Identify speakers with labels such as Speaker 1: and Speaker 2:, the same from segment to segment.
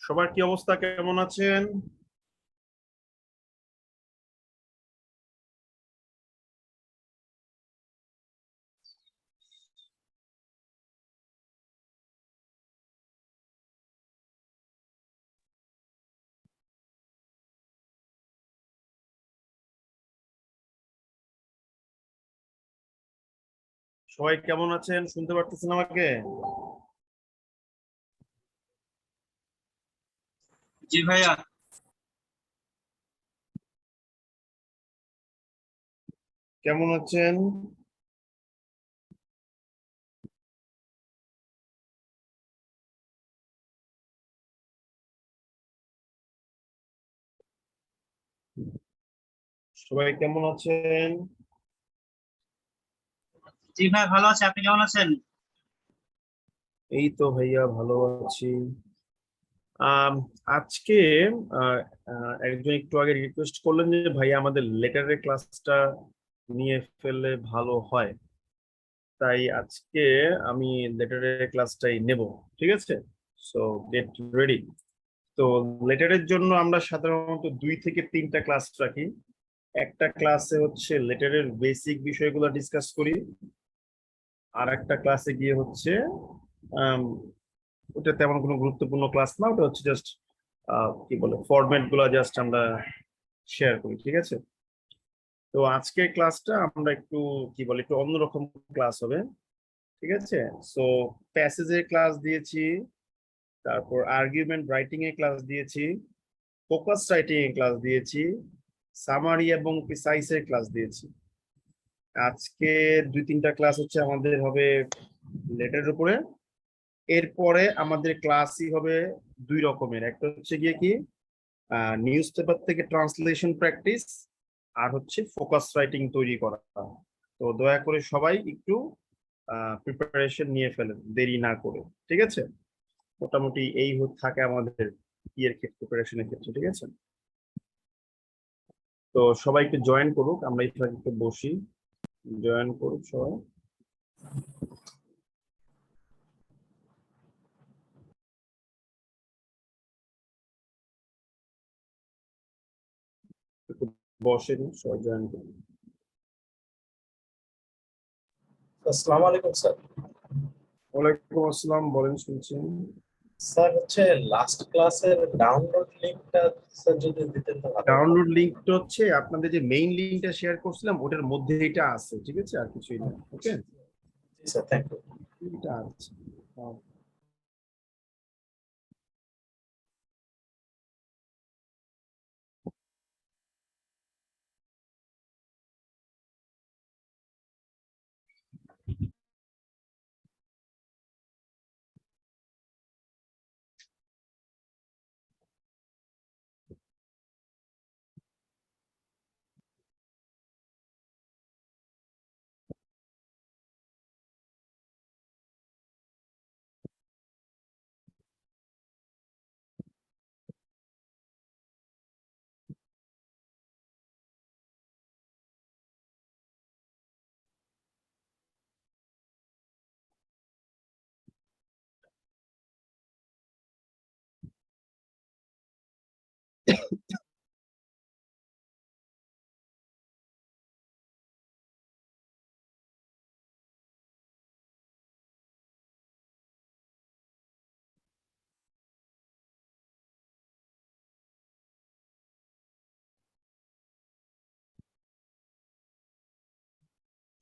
Speaker 1: সবার কি অবস্থা, কেমন আছেন? সবাই কেমন আছেন, শুনতে পারতেছেন আমাকে?
Speaker 2: জি ভাইয়া।
Speaker 1: কেমন আছেন? সবাই কেমন আছেন?
Speaker 2: জি ভাই, ভালো আছে। আপনি কেমন আছেন?
Speaker 1: এই তো ভাইয়া ভালো আছি। আম, আজকে আহ, একজন একটু আগে রিকোয়েস্ট করলেন যে ভাইয়া আমাদের লেটারের ক্লাসটা নিয়ে ফেললে ভালো হয়। তাই আজকে আমি লেটারের ক্লাসটাই নেব। ঠিক আছে, সো গেট রেডি। তো লেটারের জন্য আমরা সাধারণত 2 থেকে 3টা ক্লাস রাখি। একটা ক্লাসে হচ্ছে লেটারের বেসিক বিষয়গুলো ডিসকাস করি, আর একটা ক্লাসে গিয়ে হচ্ছে আম, ওটা তেমন কোনো গুরুত্বপূর্ণ ক্লাস না, ওটা হচ্ছে জাস্ট কি বলে ফরম্যাট গুলা জাস্ট আমরা শেয়ার করি। ঠিক আছে, তো আজকের ক্লাসটা আমরা একটু কি বলে একটু অন্যরকম ক্লাস হবে। ঠিক আছে, সো প্যাসেজের ক্লাস দিয়েছি, তারপর আর্গুমেন্ট রাইটিং এর ক্লাস দিয়েছি, ফোকাস রাইটিং এর ক্লাস দিয়েছি, সামারি এবং প্রিসাইস এর ক্লাস দিয়েছি। আজকে 2-3টা ক্লাস হচ্ছে আমাদের হবে লেটারের উপরে। এরপরে আমাদের ক্লাসই হবে 2 রকমের, একটা হচ্ছে গিয়ে কি নিউজ পেপার থেকে ট্রান্সলেশন প্র্যাকটিস, আর হচ্ছে ফোকাস রাইটিং তৈরি করা। তো দয়া করে সবাই একটু প্রিপারেশন নিয়ে ফেলেন দেরি না করে। ঠিক আছে, মোটামুটি এই থাকে আমাদের ইয়ের ক্ষেত্রে, প্রিপারেশনের ক্ষেত্রে। ঠিক আছে, তো সবাইকে জয়েন করুক, আমরা একটু বসি, জয়েন করুক সবাই। একটু বসেন, সবাই জয়েন করুন।
Speaker 3: আসসালামু আলাইকুম স্যার।
Speaker 1: ওয়ালাইকুম আসসালাম, বলেন, শুনছেন?
Speaker 3: স্যার হচ্ছে লাস্ট ক্লাসের ডাউনলোড লিংকটা স্যার যদি দিতেন তো ভালো হতো।
Speaker 1: ডাউনলোড লিঙ্কটা হচ্ছে আপনাদের যে মেইন লিঙ্কটা শেয়ার করছিলাম ওটার মধ্যে এটা আছে। ঠিক আছে, আর কিছুই না। ওকে,
Speaker 3: জি স্যার, থ্যাংক ইউ।
Speaker 1: এটা আছে। হ্যাঁ।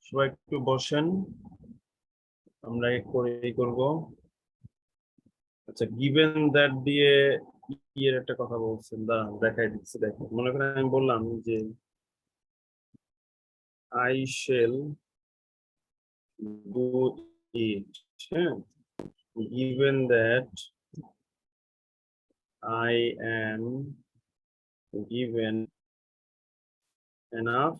Speaker 1: সবাই একটু বসেন, আমরা এই করব। আচ্ছা, গিভেন দ্যাট দিয়ে ইয়ের একটা কথা বলছেন, দাঁড়ান দেখাই দিচ্ছি। দেখেন, মনে করেন আমি বললাম যে আই শেল ডু ইট। হ্যাঁ, given that I am given enough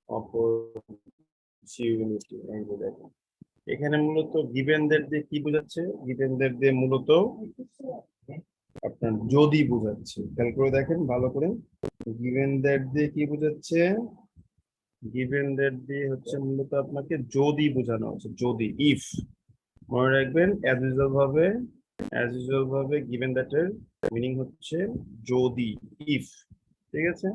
Speaker 1: opportunity. এখানে মূলত গিভেন দ্যাট দিয়ে কি বোঝাচ্ছে? গিভেন দ্যাট দিয়ে মূলত আপনার যদি বোঝাচ্ছে। খেয়াল করে দেখেন ভালো করে, গিভেন দ্যাট দিয়ে কি বোঝাচ্ছে? গিভেন দ্যাট দিয়ে হচ্ছে মূলত আপনাকে যদি বোঝানো হচ্ছে, যদি, ইফ। মনে রাখবেন অ্যাজ ইউজুয়াল ভাবে অ্যাজ ইউজুয়াল ভাবে গিভেন দ্যাট এর মিনিং হচ্ছে যদি, ইফ। ঠিক আছে,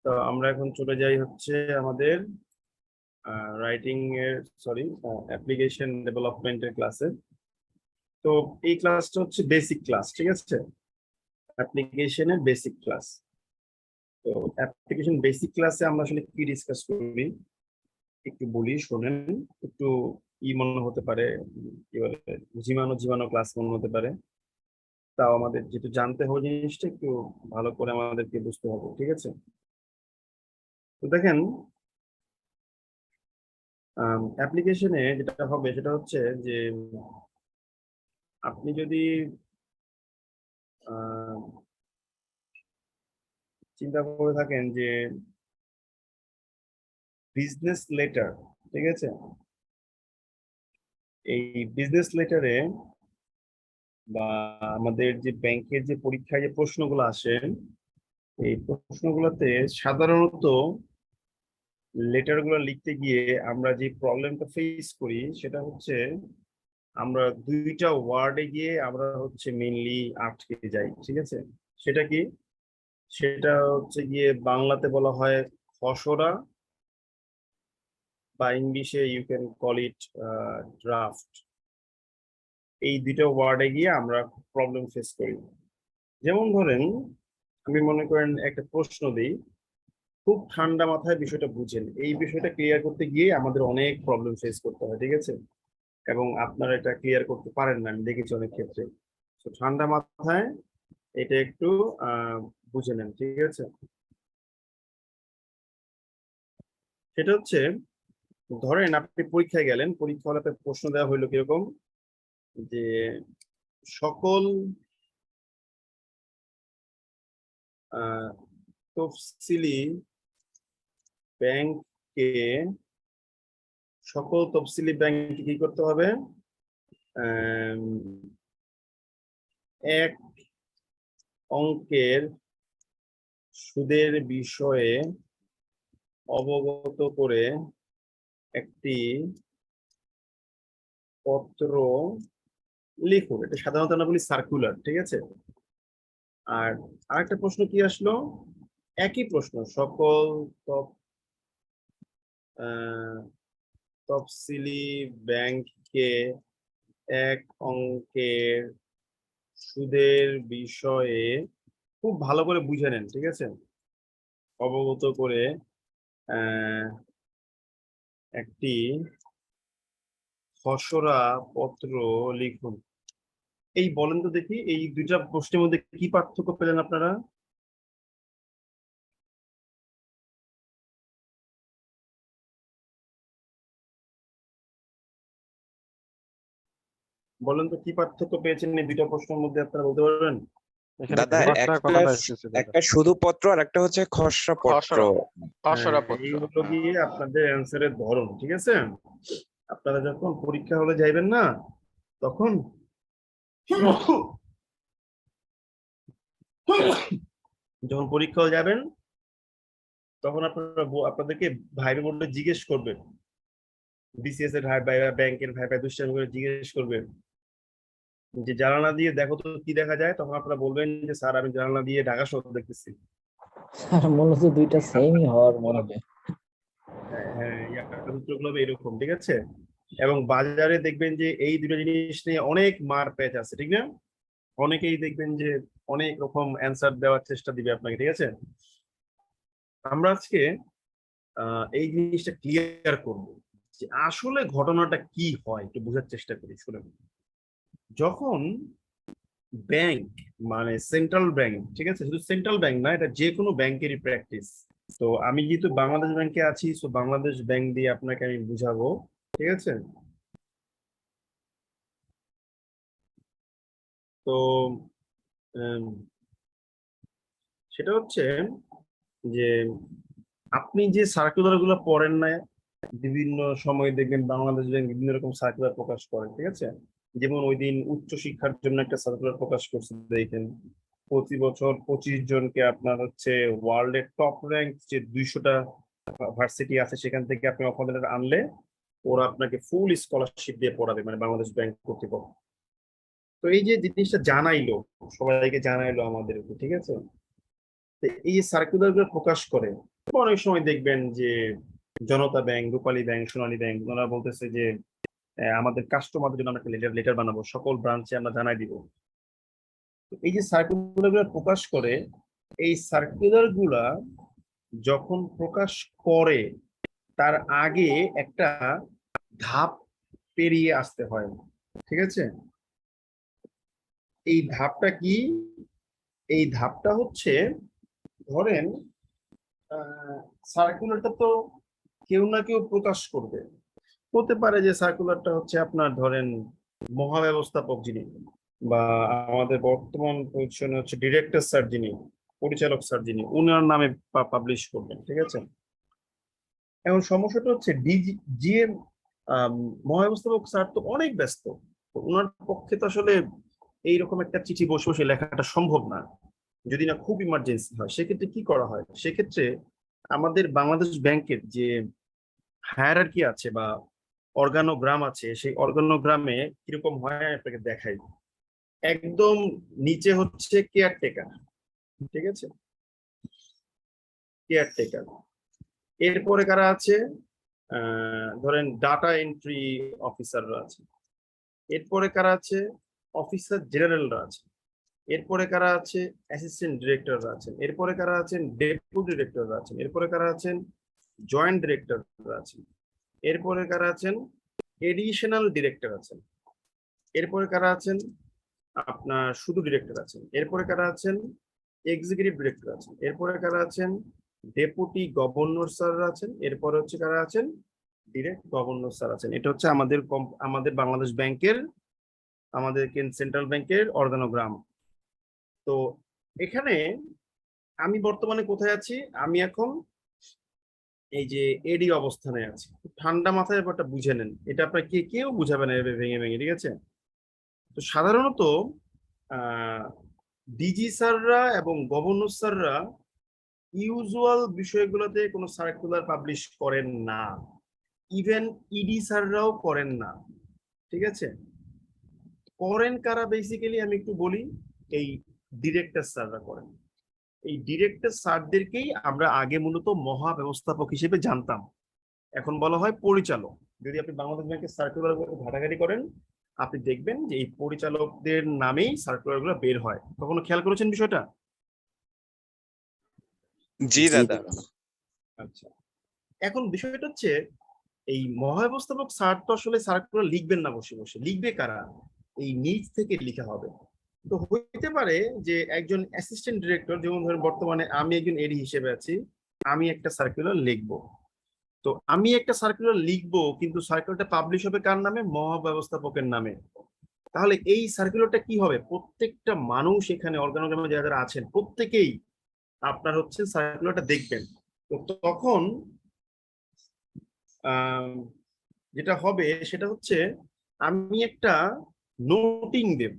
Speaker 1: তো আমরা এখন চলে যাই হচ্ছে আমাদের রাইটিং এর, সরি, অ্যাপ্লিকেশন ডেভেলপমেন্টের ক্লাসে। তো এই ক্লাসটা হচ্ছে বেসিক ক্লাস, ঠিক আছে, অ্যাপ্লিকেশনের বেসিক ক্লাস। তো অ্যাপ্লিকেশন বেসিক ক্লাসে আমরা আসলে কি ডিসকাস করি একটু বলি, শোনেন। একটু মনে হতে পারে, কি বলে, ঝিমানো ঝিমানো ক্লাস মনে হতে পারে, তাও আমাদের যেহেতু জানতে হবে জিনিসটা একটু ভালো করে আমাদেরকে বুঝতে হবে, ঠিক আছে। তো দেখেন, অ্যাপ্লিকেশনে যেটা হবে সেটা হচ্ছে যে আপনি যদি আহ, চিন্তা করে থাকেন যে বিজনেস লেটার, ঠিক আছে, এই বিজনেস লেটারে বা আমাদের যে ব্যাংকের যে পরীক্ষায় যে প্রশ্নগুলো আসে, এই প্রশ্নগুলোতে সাধারণত লেটারগুলো লিখতে গিয়ে আমরা যে প্রবলেমটা ফেস করি সেটা হচ্ছে আমরা দুইটা ওয়ার্ডে গিয়ে আমরা হচ্ছে মেইনলি আটকে যাই, ঠিক আছে। সেটা কি? সেটা হচ্ছে গিয়ে বাংলাতে বলা হয় খসড়া, বা ইংলিশে you can call it draft. এই দুইটা ওয়ার্ডে গিয়ে আমরা প্রবলেম ফেস করি। যেমন ধরেন, আমি মনে করেন একটা প্রশ্ন দিই, খুব ঠান্ডা মাথায় বিষয়টা বুঝেন, এই বিষয়টা ক্লিয়ার করতে গিয়ে আমাদের অনেক প্রবলেম ফেস করতে হয়, ঠিক আছে। এবং আপনারা এটা ক্লিয়ার করতে পারেন না, আমি দেখেছি অনেক ক্ষেত্রে। তো ঠান্ডা মাথায় এটা একটু বুঝে নেন, ঠিক আছে। সেটা হচ্ছে, ধরেন আপনি পরীক্ষায় গেলেন, পরীক্ষা হলে আপনার প্রশ্ন দেওয়া হইলো কিরকম, যে সকল আহ, তফসিলি ব্যাংকে, সকল তফসিলি ব্যাংকে কি করতে হবে, আম, এক অঙ্কের সুদের বিষয়ে অবগত করে একটি পত্র লিখুন। এটা সাধারণত আমরা বলি সার্কুলার, ঠিক আছে। আর আরেকটা প্রশ্ন কি আসলো, একই প্রশ্ন, সকল তফ- আহ, তফসিলি ব্যাংকে এক অঙ্কের সুদের বিষয়ে, খুব ভালো করে বুঝে নেন, ঠিক আছে, অবগত করে আহ, একটি খসড়া পত্র লিখুন। এই বলেন তো দেখি, এই দুইটা প্রশ্নের মধ্যে কি পার্থক্য পেলেন আপনারা? বলেন তো কি পার্থক্য পেয়েছেন এই দুইটা প্রশ্নের মধ্যে, আপনারা বলতে পারবেন?
Speaker 4: এখানে
Speaker 5: দাদা
Speaker 4: খসড়া
Speaker 5: একটা
Speaker 4: কথাটা এসেছে দাদা।
Speaker 5: একটা শুধু পত্র আর একটা হচ্ছে খসড়া পত্র।
Speaker 4: খসড়া
Speaker 1: এই
Speaker 4: পত্র।
Speaker 1: হলো গিয়ে আপনাদের অ্যান্সারের ধরন, ঠিক আছে। আপনারা যখন পরীক্ষা হলে যাইবেন না, তখন যখন পরীক্ষা হলে যাবেন, তখন আপনারা আপনাদেরকে ভাইবে বললে জিজ্ঞেস করবেন, বিসিএস এর ভাই ভাইবা, ব্যাংকের ভাই ভাই দুষ্টামি করে জিজ্ঞেস করবেন যে জানালা দিয়ে দেখো তো কি দেখা যায়, তখন আপনারা বলবেন যে স্যার আমি জানালা দিয়ে ঢাকা শহর দেখতেছি।
Speaker 6: স্যার মূলত দুইটা সেমই হওয়ার মনে হয়।
Speaker 1: হ্যাঁ হ্যাঁ, এই আপনার উত্তরগুলো হবে এরকম, ঠিক আছে। এবং বাজারে দেখবেন যে এই দুটো জিনিস নিয়ে অনেক মার প্যাচ আছে, ঠিক না? অনেকেই দেখবেন যে অনেক রকম অ্যান্সার দেওয়ার চেষ্টা দিবে আপনাকে, ঠিক আছে। আমরা আজকে এই জিনিসটা ক্লিয়ার করব যে আসলে ঘটনাটা কি হয়, একটু বোঝার চেষ্টা করি, শুনুন। যখন ব্যাংক, মানে সেন্ট্রাল ব্যাংক, ঠিক আছে, শুধু সেন্ট্রাল ব্যাংক না, এটা যে কোনো ব্যাংকেরই প্র্যাকটিস। তো আমি যেহেতু বাংলাদেশ ব্যাংকে আছি, তো বাংলাদেশ ব্যাংক দিয়ে আপনাকে আমি বুঝাবো, ঠিক আছে। তো উম, সেটা হচ্ছে যে আপনি যে সার্কুলার গুলো পড়েন না, বিভিন্ন সময় দেখবেন বাংলাদেশ ব্যাংক বিভিন্ন রকম সার্কুলার প্রকাশ করে, ঠিক আছে। যেমন ওই দিন উচ্চ শিক্ষার জন্য একটা সার্কুলার প্রকাশ করছে, দেখেন প্রতি বছর 25 জনকে আপনার হচ্ছে ওয়ার্ল্ড এর টপ র্যাঙ্ক যে 200টা ভার্সিটি আছে সেখান থেকে আপনি অফার লেটার আনলে ওরা আপনাকে ফুল স্কলারশিপ দিয়ে পড়াবে, মানে বাংলাদেশ ব্যাংক কর্তৃপক্ষ। তো এই যে জিনিসটা জানাইলো, সবাইকে জানাইলো আমাদেরকে, ঠিক আছে। তো এই যে সার্কুলার গুলো প্রকাশ করে, অনেক সময় দেখবেন যে জনতা ব্যাংক, রূপালী ব্যাংক, সোনালী ব্যাংক, ওনারা বলতেছে যে আমাদের কাস্টমারদের জন্য আমরা একটা লেটার বানাবো, সকল ব্রাঞ্চে আমরা জানাই দিব। তো এই যে সার্কুলার গুলো প্রকাশ করে, এই সার্কুলার গুলা যখন প্রকাশ করে তার আগে একটা ধাপ পেরিয়ে আসতে হয়, ঠিক আছে। এই ধাপটা কি? এই ধাপটা হচ্ছে, ধরেন সার্কুলারটা তো কেউ না কেউ প্রকাশ করবে। হতে পারে যে সার্কুলারটা হচ্ছে আপনার ধরেন মহাব্যবস্থাপক যিনি, বা আমাদের বর্তমান পজিশনে হচ্ছে ডিরেক্টর স্যার যিনি, পরিচালক স্যার যিনি, উনার নামে পাবলিশ করবেন, ঠিক আছে। এখন সমস্যাটা হচ্ছে জিএম মহাব্যবস্থাপক স্যার তো অনেক ব্যস্ত, তো ওনার পক্ষে তো আসলে এইরকম একটা চিঠি বসে বসে লেখাটা সম্ভব না, যদি না খুব ইমার্জেন্সি হয়। সেক্ষেত্রে কি করা হয়? সেক্ষেত্রে আমাদের বাংলাদেশ ব্যাংকের যে হায়ারার্কি আছে বা অর্গানোগ্রাম আছে, সেই অর্গানোগ্রামে কিরকম হয় আপনাকে দেখাই। একদম নিচে হচ্ছে কেয়ারটেকার, ঠিক আছে, কেয়ারটেকার। এরপরে কারা আছে? ধরেন ডাটা এন্ট্রি অফিসাররা আছে। এরপরে কারা আছে? অফিসার জেনারেলরা আছে। এরপরে কারা আছে? অ্যাসিস্ট্যান্ট ডিরেক্টররা আছেন। এরপরে কারা আছেন? ডেপুটি ডিরেক্টররা আছেন। এরপরে কারা আছেন? জয়েন্ট ডিরেক্টররা আছেন। এরপরে কারা আছেন? এডিশনাল ডিরেক্টর আছেন। এরপরে কারা আছেন? আপনার শুধু ডিরেক্টর আছেন। এরপরে কারা আছেন? এক্সিকিউটিভ ডিরেক্টর আছেন। এরপরে কারা আছেন? ডেপুটি গভর্নর স্যাররা আছেন। এরপরে হচ্ছে কারা আছেন? ডিরেক্ট গভর্নর স্যার আছেন। এটা হচ্ছে আমাদের বাংলাদেশ ব্যাংকের, আমাদের সেন্ট্রাল ব্যাংকের অর্গানোগ্রাম। তো এখানে আমি বর্তমানে কোথায় আছি? আমি এখন এই যে এডি অবস্থানে আছি। ঠান্ডা মাথায় ব্যাপারটা বুঝে নেন, এটা আপনার কেউ বুঝাবে না এভাবে ভেঙে ভেঙে, ঠিক আছে। তো সাধারণত ডিজি স্যাররা এবং গভর্নর স্যাররা ইউজুয়াল বিষয়গুলোতে কোনো সার্কুলার পাবলিশ করেন না, ইভেন ইডি স্যাররাও করেন না, ঠিক আছে। করেন কারা বেসিক্যালি আমি একটু বলি, এই ডিরেক্টর স্যাররা করেন। এই ডিরেক্টর স্যারদেরকেই আমরা আগে মূলত মহাব্যবস্থাপক হিসেবে জানতাম, এখন বলা হয় পরিচালক। যদি আপনি বাংলাদেশ ব্যাংকের সার্কুলার ঘাটাঘাটি করেন, আপনি দেখবেন যে এই পরিচালকদের নামেই সার্কুলার গুলো বের হয়। কখনো খেয়াল করেছেন বিষয়টা?
Speaker 5: জি দাদা।
Speaker 1: আচ্ছা, এখন বিষয়টা হচ্ছে এই মহাব্যবস্থাপক স্যার তো আসলে সার্কুলার লিখবেন না বসে বসে, লিখবে কারা? এই নিজ থেকে লিখা হবে। তো হইতে পারে যে একজন অ্যাসিস্ট্যান্ট ডিরেক্টর, যেমন ধরেন বর্তমানে আমি একজন এডি হিসেবে আছি, আমি একটা সার্কুলার লিখবো। তো আমি একটা সার্কুলার লিখবো, কিন্তু সার্কুলারটা পাবলিশ হবে কার নামে? মহাব্যবস্থাপকের নামে। তাহলে এই সার্কুলারটা কি হবে? প্রত্যেকটা মানুষ এখানে অর্গানোগ্রামে যারা আছেন প্রত্যেকেই আপনার হচ্ছে সার্কুলারটা দেখবেন। তো তখন যেটা হবে সেটা হচ্ছে আমি একটা নোটিং দেব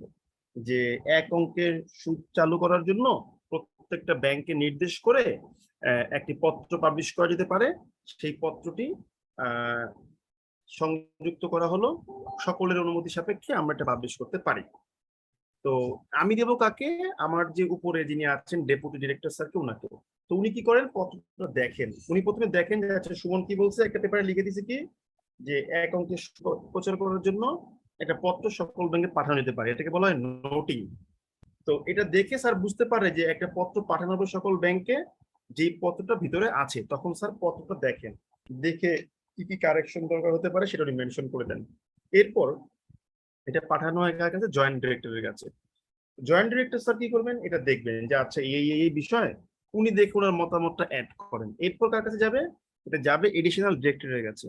Speaker 1: যে 1 অঙ্কের সুদ চালু করার জন্য প্রত্যেকটা ব্যাংকে নির্দেশ করে একটি পত্র পাবলিশ করা যেতে পারে। সেই পত্রটি সংযুক্ত করা হলো, সকলের অনুমতি সাপেক্ষে আমরা এটা পাবলিশ করতে পারি। তো আমি দেবো কাকে? আমার যে উপরে যিনি আছেন ডেপুটি ডিরেক্টর স্যারকে, ওনাকে। তো উনি কি করেন? পত্রটা দেখেন। উনি প্রথমে দেখেন যে আচ্ছা সুমন কি বলছে, একটা পেপারে লিখে দিছে কি যে 1 অঙ্কের প্রচার করার জন্য একটা পত্র সকল ব্যাংকে পাঠানো যেতে পারে, এটাকে বলা হয় নোটিং। তো এটা দেখে স্যার বুঝতে পারে যে একটা পত্র পাঠানো হবে সকল ব্যাংকে, যে পত্রটা ভিতরে আছে। তখন স্যার পত্রটা দেখেন, দেখে কি কি কারেকশন দরকার হতে পারে সেটা উনি মেনশন করে দেন। এরপর এটা পাঠানো হয় কার কাছে? জয়েন্ট ডিরেক্টরের কাছে। জয়েন্ট ডিরেক্টর স্যার কি করবেন? এটা দেখবেন যে আচ্ছা এই বিষয়, উনি দেখে ওনার মতামতটা অ্যাড করেন। এরপর কার কাছে যাবে? এটা যাবে এডিশনাল ডিরেক্টরের কাছে।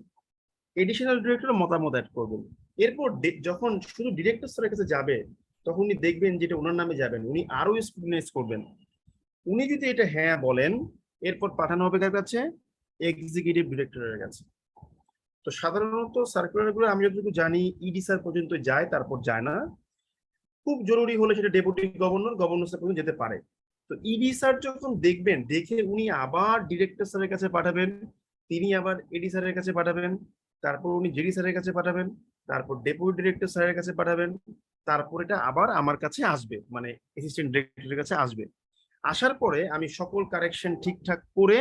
Speaker 1: এডিশনাল ডিরেক্টর মতামত অ্যাড করবেন। এরপর যখন শুধু ডিরেক্টর স্যারের কাছে যাবে, তখন উনি দেখবেন যেটা ওনার নামে যাবেন, উনি আরো স্ক্রুটিনাইজ করবেন। উনি যদি এটা হ্যাঁ বলেন, এরপর পাঠানো হবে কার কাছে? এক্সিকিউটিভ ডিরেক্টরের কাছে। তো সাধারণত সার্কুলার গুলো আমি যতটুকু জানি ইডি স্যার পর্যন্ত যায়, তারপর যায় না। খুব জরুরি হলে সেটা ডেপুটি গভর্নর স্যার পর্যন্ত যেতে পারে। তো ইডি স্যার যখন দেখবেন, দেখে উনি আবার ডিরেক্টর স্যারের কাছে পাঠাবেন, তিনি আবার এডি স্যারের কাছে পাঠাবেন, তারপর উনি জেডি স্যারের কাছে পাঠাবেন, তারপর ডেপুটি ডিরেক্টর স্যারের কাছে পাঠাবেন, তারপর এটা আবার আমার কাছে আসবে, মানে অ্যাসিস্ট্যান্ট ডিরেক্টরের কাছে আসবে। আসার পরে আমি সকল কারেকশন ঠিকঠাক করে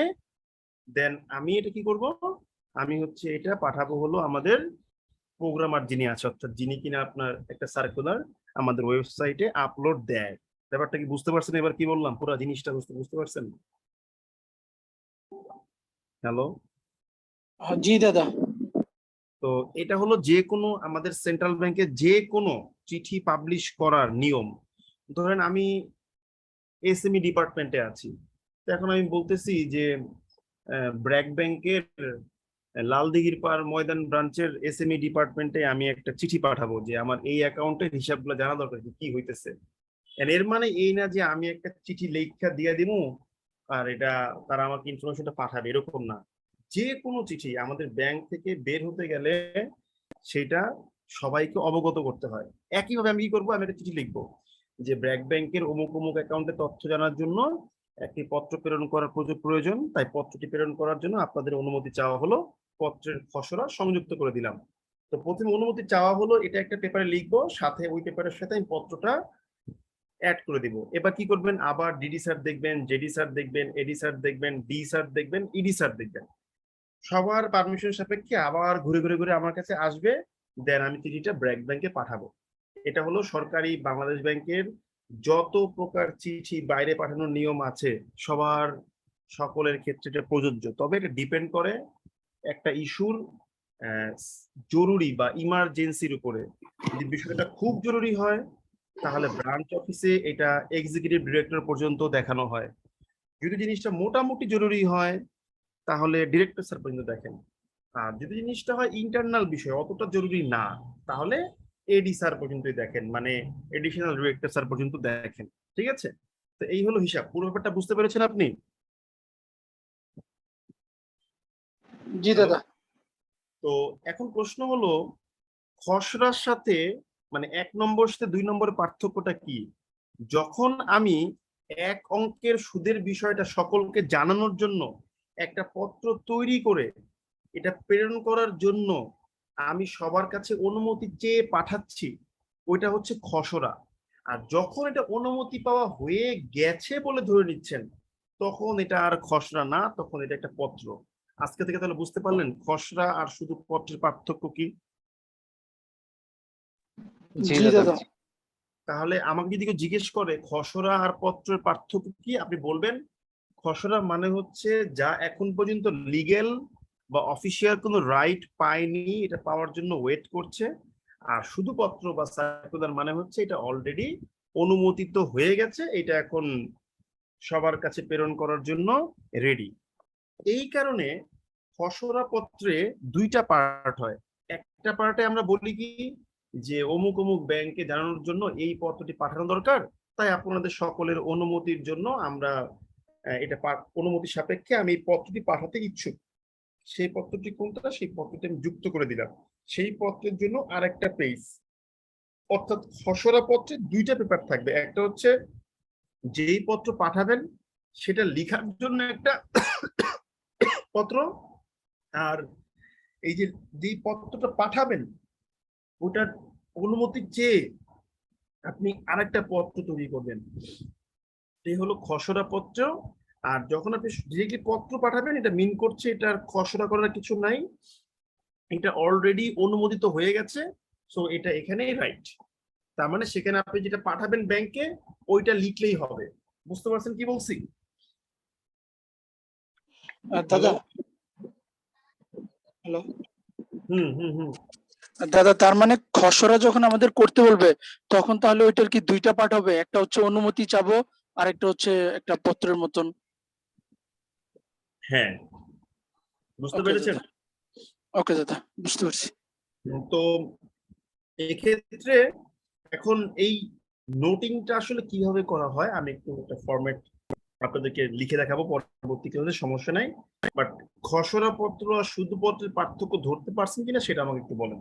Speaker 1: দেন আমি এটা কি করব, আমি হচ্ছে এটা পাঠাবো হলো আমাদের প্রোগ্রামার যিনি আছে, অর্থাৎ যিনি কিনা আপনার একটা সার্কুলার আমাদের ওয়েবসাইটে আপলোড দেয়। ব্যাপারটা কি বুঝতে পারছেন? এবার কি বললাম পুরো জিনিসটা বুঝতে পারছেন? হ্যালো।
Speaker 7: জি দাদা।
Speaker 1: তো এটা হলো যে কোনো আমাদের সেন্ট্রাল ব্যাংকে যে কোনো চিঠি পাবলিশ করার নিয়ম। ধরেন আমি এসএমই ডিপার্টমেন্টে আছি, তো এখন আমি বলতেছি যে ব্র্যাক ব্যাংকের লালদিঘির পার ময়দান ব্রাঞ্চের এসএমই ডিপার্টমেন্টে আমি একটা চিঠি পাঠাবো যে আমার এই অ্যাকাউন্টের হিসাবগুলো জানা দরকার, যে কি হইতেছে। এর মানে এই না যে আমি একটা চিঠি লেখা দিয়ে দিব আর এটা তারা আমাকে ইনফরমেশনটা পাঠাবে, এরকম না। যে কোনো চিঠি আমাদের ব্যাংক থেকে বের হতে গেলে সেটা সবাইকে অবগত করতে হয়। একইভাবে আমি কি করবো, আমি একটা চিঠি লিখবো যে ব্র্যাক ব্যাংকের অমুক অমুক অ্যাকাউন্টে তথ্য জানার জন্য একটি পত্র প্রেরণ করার প্রয়োজন, তাই পত্রটি প্রেরণ করার জন্য আপনাদের অনুমতি চাওয়া হলো, পত্রের খসড়া সংযুক্ত করে দিলাম। তো প্রথমে অনুমতি চাওয়া হলো, এটা একটা পেপারে লিখবো, সাথে ওই পেপারের সাথে আমি পত্রটা অ্যাড করে দিব। এবার কি করবেন, আবার ডিডি স্যার দেখবেন, জেডি স্যার দেখবেন, এডি স্যার দেখবেন, ডি স্যার দেখবেন, ইডি স্যার দেখবেন, সবার পারমিশন সাপেক্ষে আবার ঘুরে ঘুরে ঘুরে আমার কাছে আসবে, দেন আমি চিঠিটা ব্র্যাক ব্যাংকে পাঠাবো। এটা হলো সরকারি বাংলাদেশ ব্যাংকের যত প্রকার চিঠি বাইরে পাঠানোর নিয়ম আছে সবার সকলের ক্ষেত্রে এটা প্রযোজ্য। তবে এটা ডিপেন্ড করে একটা ইস্যুর জরুরি বা ইমার্জেন্সির উপরে। যদি বিষয়টা খুব জরুরি হয় তাহলে ব্রাঞ্চ অফিসে এটা এক্সিকিউটিভ ডিরেক্টর পর্যন্ত দেখানো হয়। যদি জিনিসটা মোটামুটি জরুরি হয় তাহলে ডিরেক্টর স্যার পর্যন্ত দেখেন। আর যদি জিনিসটা হয় ইন্টারনাল বিষয়, অতটা জরুরি না, তাহলে এডি স্যার পর্যন্তই দেখেন, মানে এডিশনাল ডিরেক্টর স্যার পর্যন্ত দেখেন। ঠিক আছে? তো এই হলো হিসাব। পুরো ব্যাপারটা বুঝতে পেরেছেন আপনি?
Speaker 7: জি দাদা।
Speaker 1: তো এখন প্রশ্ন হলো খসড়ার সাথে মানে 1 নম্বর সাথে 2 নম্বরের পার্থক্যটা কি? যখন আমি এক অঙ্কের সুদের বিষয়টা সকলকে জানানোর জন্য একটা পত্র তৈরি করে এটা প্রেরণ করার জন্য আমি সবার কাছে অনুমতি চেয়ে পাঠাচ্ছি, ওইটা হচ্ছে খসড়া। আর যখন এটা অনুমতি পাওয়া হয়ে গেছে বলে ধরে নিচ্ছেন, তখন এটা আর খসড়া না, তখন এটা একটা পত্র। আজকে থেকে তাহলে বুঝতে পারলেন খসড়া আর শুধু পত্রের পার্থক্য কি?
Speaker 7: জি দাদা।
Speaker 1: তাহলে আমাকে যদি কেউ জিজ্ঞেস করে খসড়া আর পত্রের পার্থক্য কি, আপনি বলবেন খসড়া মানে হচ্ছে যা এখন পর্যন্ত লিগ্যাল বা অফিসিয়াল কোনো রাইট পায়নি, এটা পাওয়ার জন্য ওয়েট করছে। আর শুধু পত্র বা সার্কুলার মানে হচ্ছে এটা অলরেডি অনুমোদিত হয়ে গেছে, এটা এখন সবার কাছে প্রেরণ করার জন্য রেডি। এই কারণে খসড়া পত্রে 2টা পার্ট হয়। একটা পার্টে আমরা বলি কি যে অমুক অমুক ব্যাংকে জানানোর জন্য এই পত্রটি পাঠানো দরকার, তাই আপনাদের সকলের অনুমতির জন্য আমরা এটা অনুমতি সাপেক্ষে আমি এই পত্রটি পাঠাতে ইচ্ছুক। সেই পত্রটি কোনটা, সেই পত্রটি আমি যুক্ত করে দিলাম। সেই পত্রের জন্য আরেকটা পেজ, অর্থাৎ খসড়া পত্রে 2টা পেপার থাকবে। একটা হচ্ছে যেই পত্র পাঠাবেন সেটা লেখার জন্য একটা পত্র, আর এই যে পত্রটা পাঠাবেন ওটার অনুমতি চেয়ে আপনি আরেকটা পত্র তৈরি করবেন, এই হলো খসড়া পত্র। আর যখন আপনি ডিরেক্টলি পত্র পাঠাবেন, এটা মিন করছে এটার খসড়া করার কিছু নাই, এটা অলরেডি অনুমোদিত হয়ে গেছে, সো এটা এখানেই রাইট। তার মানে সেখানে আপনি যেটা পাঠাবেন ব্যাংকে ওইটা লিখলেই হবে। বুঝতে পারছেন কি বলছি?
Speaker 7: দাদা। হ্যালো।
Speaker 1: হুম।
Speaker 7: দাদা, তার মানে খসড়া যখন আমাদের করতে বলবে তখন তাহলে ওইটার কি 2টা পার্ট হবে? একটা হচ্ছে অনুমতি চাবো, আর একটা হচ্ছে একটা পত্রের মতন।
Speaker 1: হ্যাঁ, বুঝতে
Speaker 7: ওকে
Speaker 1: পেরেছেন?
Speaker 7: দাদা। ওকে দাদা, বুঝতে পারছি।
Speaker 1: তো এক্ষেত্রে এখন এই নোটিংটা আসলে কিভাবে করা হয় আমি একটু একটা ফরম্যাট আপনাদেরকে লিখে দেখাবো পরবর্তী ক্লাসে, সমস্যা নাই। বাট খসড়া পত্র আর শুধু পত্রের পার্থক্য ধরতে পারছেন কিনা সেটা আমাকে একটু বলেন।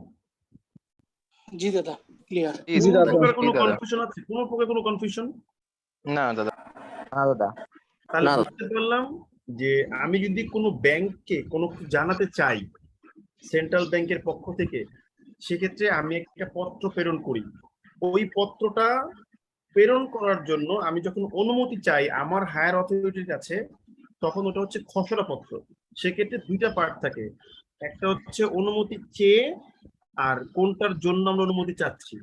Speaker 7: জি দাদা, ক্লিয়ার।
Speaker 1: কোনো প্রকার কোনো কনফিউশন আছে? কোনো প্রকার কোনো কনফিউশন?
Speaker 4: না দাদা।
Speaker 1: তাহলে বুঝতে পারলাম যে আমি যদি কোনো ব্যাংককে কোনো কিছু জানাতে চাই, সেন্ট্রাল ব্যাংকের পক্ষ থেকে, সেক্ষেত্রে আমি একটা পত্র প্রেরণ করি। ওই পত্রটা প্রেরণ করার জন্য আমি যখন অনুমতি চাই আমার হায়ার অথরিটির কাছে, তখন ওটা হচ্ছে খসড়া পত্র। সেক্ষেত্রে দুইটা পার্ট থাকে, একটা হচ্ছে অনুমতি চেয়ে আর কোনটার জন্য আমরা অনুমতি চাচ্ছি।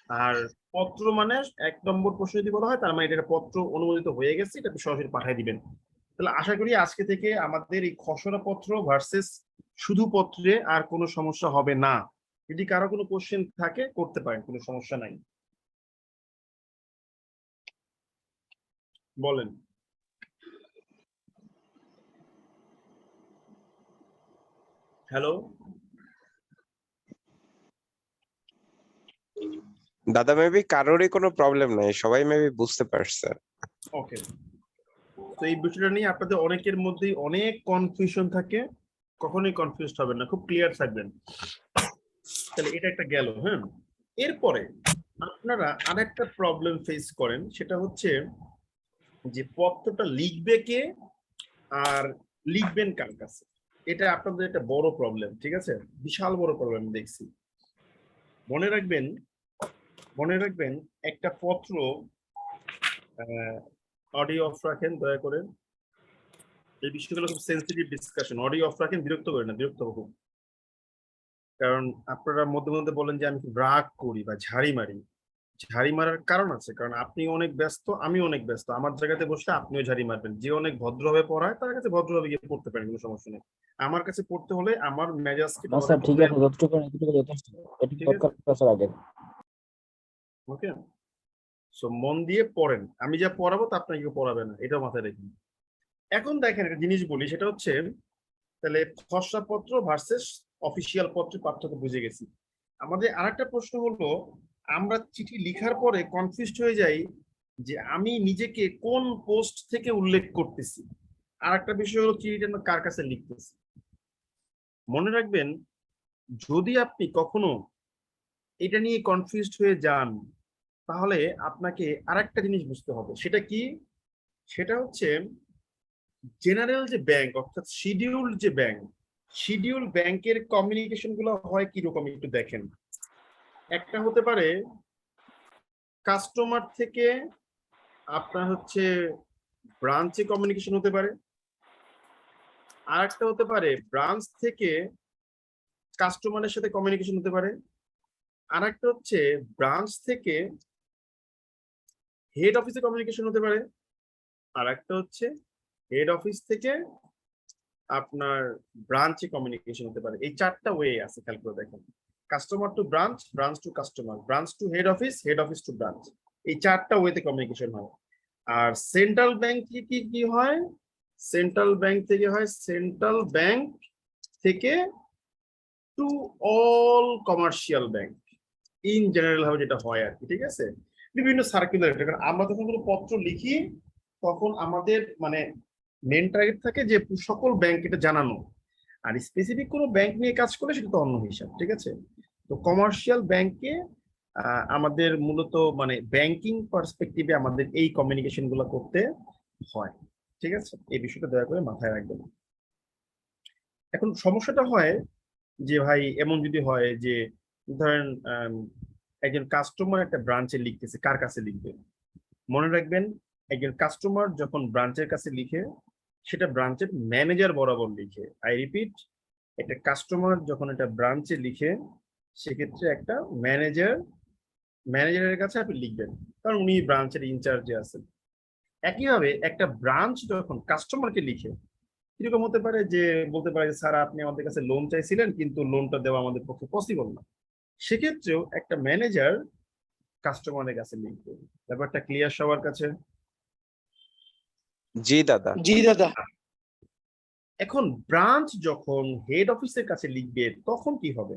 Speaker 1: আর পত্র মানে 1 নম্বর প্রশ্ন যদি বলা হয়, তার মানে এটা পত্র অনুমোদিত হয়ে গেছে, এটা আপনি সরাসরি পাঠিয়ে দিবেন। তাহলে আশা করি আজকে থেকে আমাদের এই খসড়া পত্র ভার্সেস শুধু পত্রে আর কোনো সমস্যা হবে না। যদি কারো কোনো কোশ্চেন থাকে করতে পারেন, কোনো সমস্যা নাই। বলেন। হ্যালো,
Speaker 5: দাদা মেবি কারোরই কোনো প্রবলেম নাই, সবাই মেবি বুঝতে পারছে।
Speaker 1: ওকে। তো এই বিষয়টা নিয়ে আপনাদের অনেকের মধ্যেই অনেক কনফিউশন থাকে, কখনোই কনফিউজড হবেন না, খুব ক্লিয়ার থাকবেন। তাহলে এটা একটা গেল। হ্যাঁ, এরপরে আপনারা আরেকটা প্রবলেম ফেস করেন, সেটা হচ্ছে যে পত্রটা লিখবে কে আর লিখবেন কার কাছে। এটা আপনাদের একটা বড় প্রবলেম, ঠিক আছে, বিশাল বড় প্রবলেম দেখছি। মনে রাখবেন একটা পত্র, অডিও অফ রাখেন দয়া করে, এই বিষয়গুলো খুব সেন্সিটিভ ডিসকাশন, অডিও অফ রাখেন, বিরক্ত করেন না, বিরক্ত হোক। কারণ আপনারা মধ্যে মধ্যে বলেন যে আমি খুব রাগ করি বা ঝাড়ি মারি। ঝাড়ি মারার কারণ আছে, কারণ আপনি অনেক ব্যস্ত, আমি অনেক ব্যস্ত, আমার জায়গাতে বসে আপনিও ঝাড়ি মারবেন। যে অনেক ভদ্রভাবে পড়ায় তার কাছে ভদ্রভাবে গিয়ে পড়তে পারেন, কোনো সমস্যা নেই। আমার কাছে পড়তে হলে আমার মেজাজকে
Speaker 6: না স্যার, ঠিক আছে, যতটুকু এতটুকু যথেষ্ট। এটুকু
Speaker 1: ঠিক
Speaker 6: দরকার স্যার আগে।
Speaker 1: ওকে। সো মন দিয়ে পড়েন, আমি যা পড়াবো তা আপনাকে পড়াবে না, এটা মাথায় রাখুন। এখন দেখেন একটা জিনিস বলি, সেটা হচ্ছে তাহলে খসড়া পত্র ভার্সেস অফিসিয়াল পত্রের পার্থক্য বুঝে গেছি। আমাদের আরেকটা প্রশ্ন হলো, আমরা চিঠি লিখার পরে কনফিউজড হয়ে যাই যে আমি নিজেকে কোন পোস্ট থেকে উল্লেখ করতেছি। আর একটা বিষয় হলো চিঠিটা আমরা কার কাছে লিখতেছি। মনে রাখবেন, যদি আপনি কখনো এটা নিয়ে কনফিউজড হয়ে যান, তাহলে আপনাকে আরেকটা জিনিস বুঝতে হবে। সেটা কি? সেটা হচ্ছে জেনারেল যে ব্যাংক, অর্থাৎ শিডিউল যে ব্যাংক, শিডিউল ব্যাংকের কমিউনিকেশন গুলো হয় কিরকম একটু দেখেন। একটা হতে পারে কাস্টমার থেকে আপনার হচ্ছে ব্রাঞ্চে কমিউনিকেশন হতে পারে, আর একটা হতে পারে ব্রাঞ্চ থেকে কাস্টমারের সাথে কমিউনিকেশন হতে পারে, আর একটা হচ্ছে ব্রাঞ্চ থেকে হেড অফিসে কমিউনিকেশন হতে পারে, আর একটা হচ্ছে হেড অফিস থেকে আপনার ব্রাঞ্চে কমিউনিকেশন হতে পারে। এই 4টা ওয়ে আছে, খেয়াল করে দেখেন। Customer to branch, branch to customer, branch to head office, head office to branch. এই 4টা ওয়েতে কমিউনিকেশন হয়। আর সেন্ট্রাল ব্যাংক কি কি হয়? সেন্ট্রাল ব্যাংক থেকে হয় সেন্ট্রাল ব্যাংক থেকে to all commercial bank, in general ভাবে যেটা হয় আর কি, ঠিক আছে। বিভিন্ন সার্কুলার, কারণ আমরা যখন কোনো পত্র লিখি তখন আমাদের মানে মেন টার্গেট থাকে যে সকল ব্যাংক এটা জানানো, আর স্পেসিফিক কোনো ব্যাংক নিয়ে কাজ করলে সেটা তো অন্য হিসাব, ঠিক আছে। তো কমার্শিয়াল ব্যাংকে আমাদের মূলত মানে ব্যাংকিং পার্সপেক্টিভে আমাদের এই কমিউনিকেশন গুলো করতে হয়, ঠিক আছে। এই বিষয়টা দয়া করে মাথায় রাখবেন। এখন সমস্যাটা হয় যে ভাই, এমন যদি হয় যে ধরেন একজন কাস্টমার একটা ব্রাঞ্চে লিখতেছে, কার কাছে লিখবে? মনে রাখবেন, একজন কাস্টমার যখন ব্রাঞ্চের কাছে লিখে, সেটা ব্রাঞ্চের ম্যানেজার বরাবর লিখে। আই রিপিট, একটা কাস্টমার যখন একটা ব্রাঞ্চে লিখে, সেক্ষেত্রে একটা ম্যানেজারের কাছে আপনি লিখবেন, কারণ উনি ব্রাঞ্চের ইনচার্জে আছেন। একইভাবে একটা ব্রাঞ্চ যখন কাস্টমারকে লিখে, এরকম হতে পারে যে বলতে পারে, স্যার আপনি আমাদের কাছে লোন চাইছিলেন কিন্তু লোনটা দেওয়া আমাদের পক্ষে পসিবল না। সেক্ষেত্রেও একটা ম্যানেজার কাস্টমারের কাছে লিখবে। ব্যাপারটা ক্লিয়ার সবার কাছে?
Speaker 5: জি দাদা।
Speaker 7: জি দাদা।
Speaker 1: এখন ব্রাঞ্চ যখন হেড অফিসের কাছে লিখবে তখন কি হবে?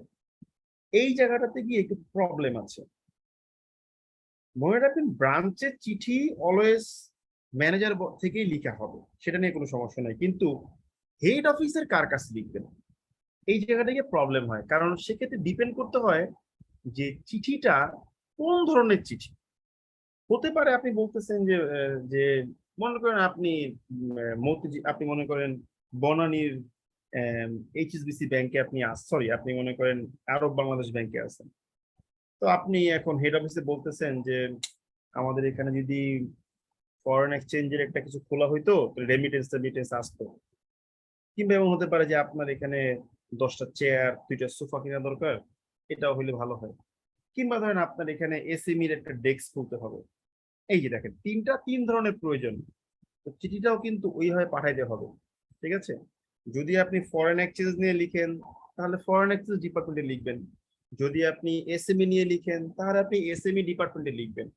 Speaker 1: এই জায়গাটাতে গিয়ে একটু প্রবলেম আছে। মনে রাখবেন, ব্রাঞ্চের চিঠি অলওয়েজ ম্যানেজার থেকেই লিখা হবে, সেটা নিয়ে কোনো সমস্যা নাই, কিন্তু হেড অফিসের কার কাছে লিখবেন এই জায়গাটা গিয়ে প্রবলেম হয়। কারণ সেক্ষেত্রে ডিপেন্ড করতে হয় যে চিঠিটা কোন ধরনের চিঠি হতে পারে। আপনি বলতেছেন যে যে মনে করেন আপনি আপনি মনে করেন বনানীর এইচএসবিসি ব্যাংকে আপনি সরি আপনি মনে করেন আরব বাংলাদেশ ব্যাংকে আছেন, তো আপনি এখন হেড অফিসে বলতেছেন যে আমাদের এখানে যদি ফরেন এক্সচেঞ্জের একটা কিছু খোলা হইতো, রেমিটেন্স আসতো, কিংবা এমন হতে পারে যে আপনার এখানে 10টা চেয়ার 2টা সোফা কেনা দরকার, এটাও হলে ভালো হয়। কিংবা ধরেন আপনার এখানে এসএমইর একটা ডেস্ক খুলতে হবে। এই যে দেখেন তিন ধরনের প্রয়োজন, তো চিঠিটাও কিন্তু ওইভাবে পাঠাইতে হবে, ঠিক আছে? যদি আপনি ফরেন এক্সচেঞ্জ নিয়ে লিখেন তাহলে ফরেন এক্সচেঞ্জ ডিপার্টমেন্টে লিখবেন, যদি আপনি এসএমই নিয়ে লিখেন তাহলে আপনি এসএমই ডিপার্টমেন্টে লিখবেন,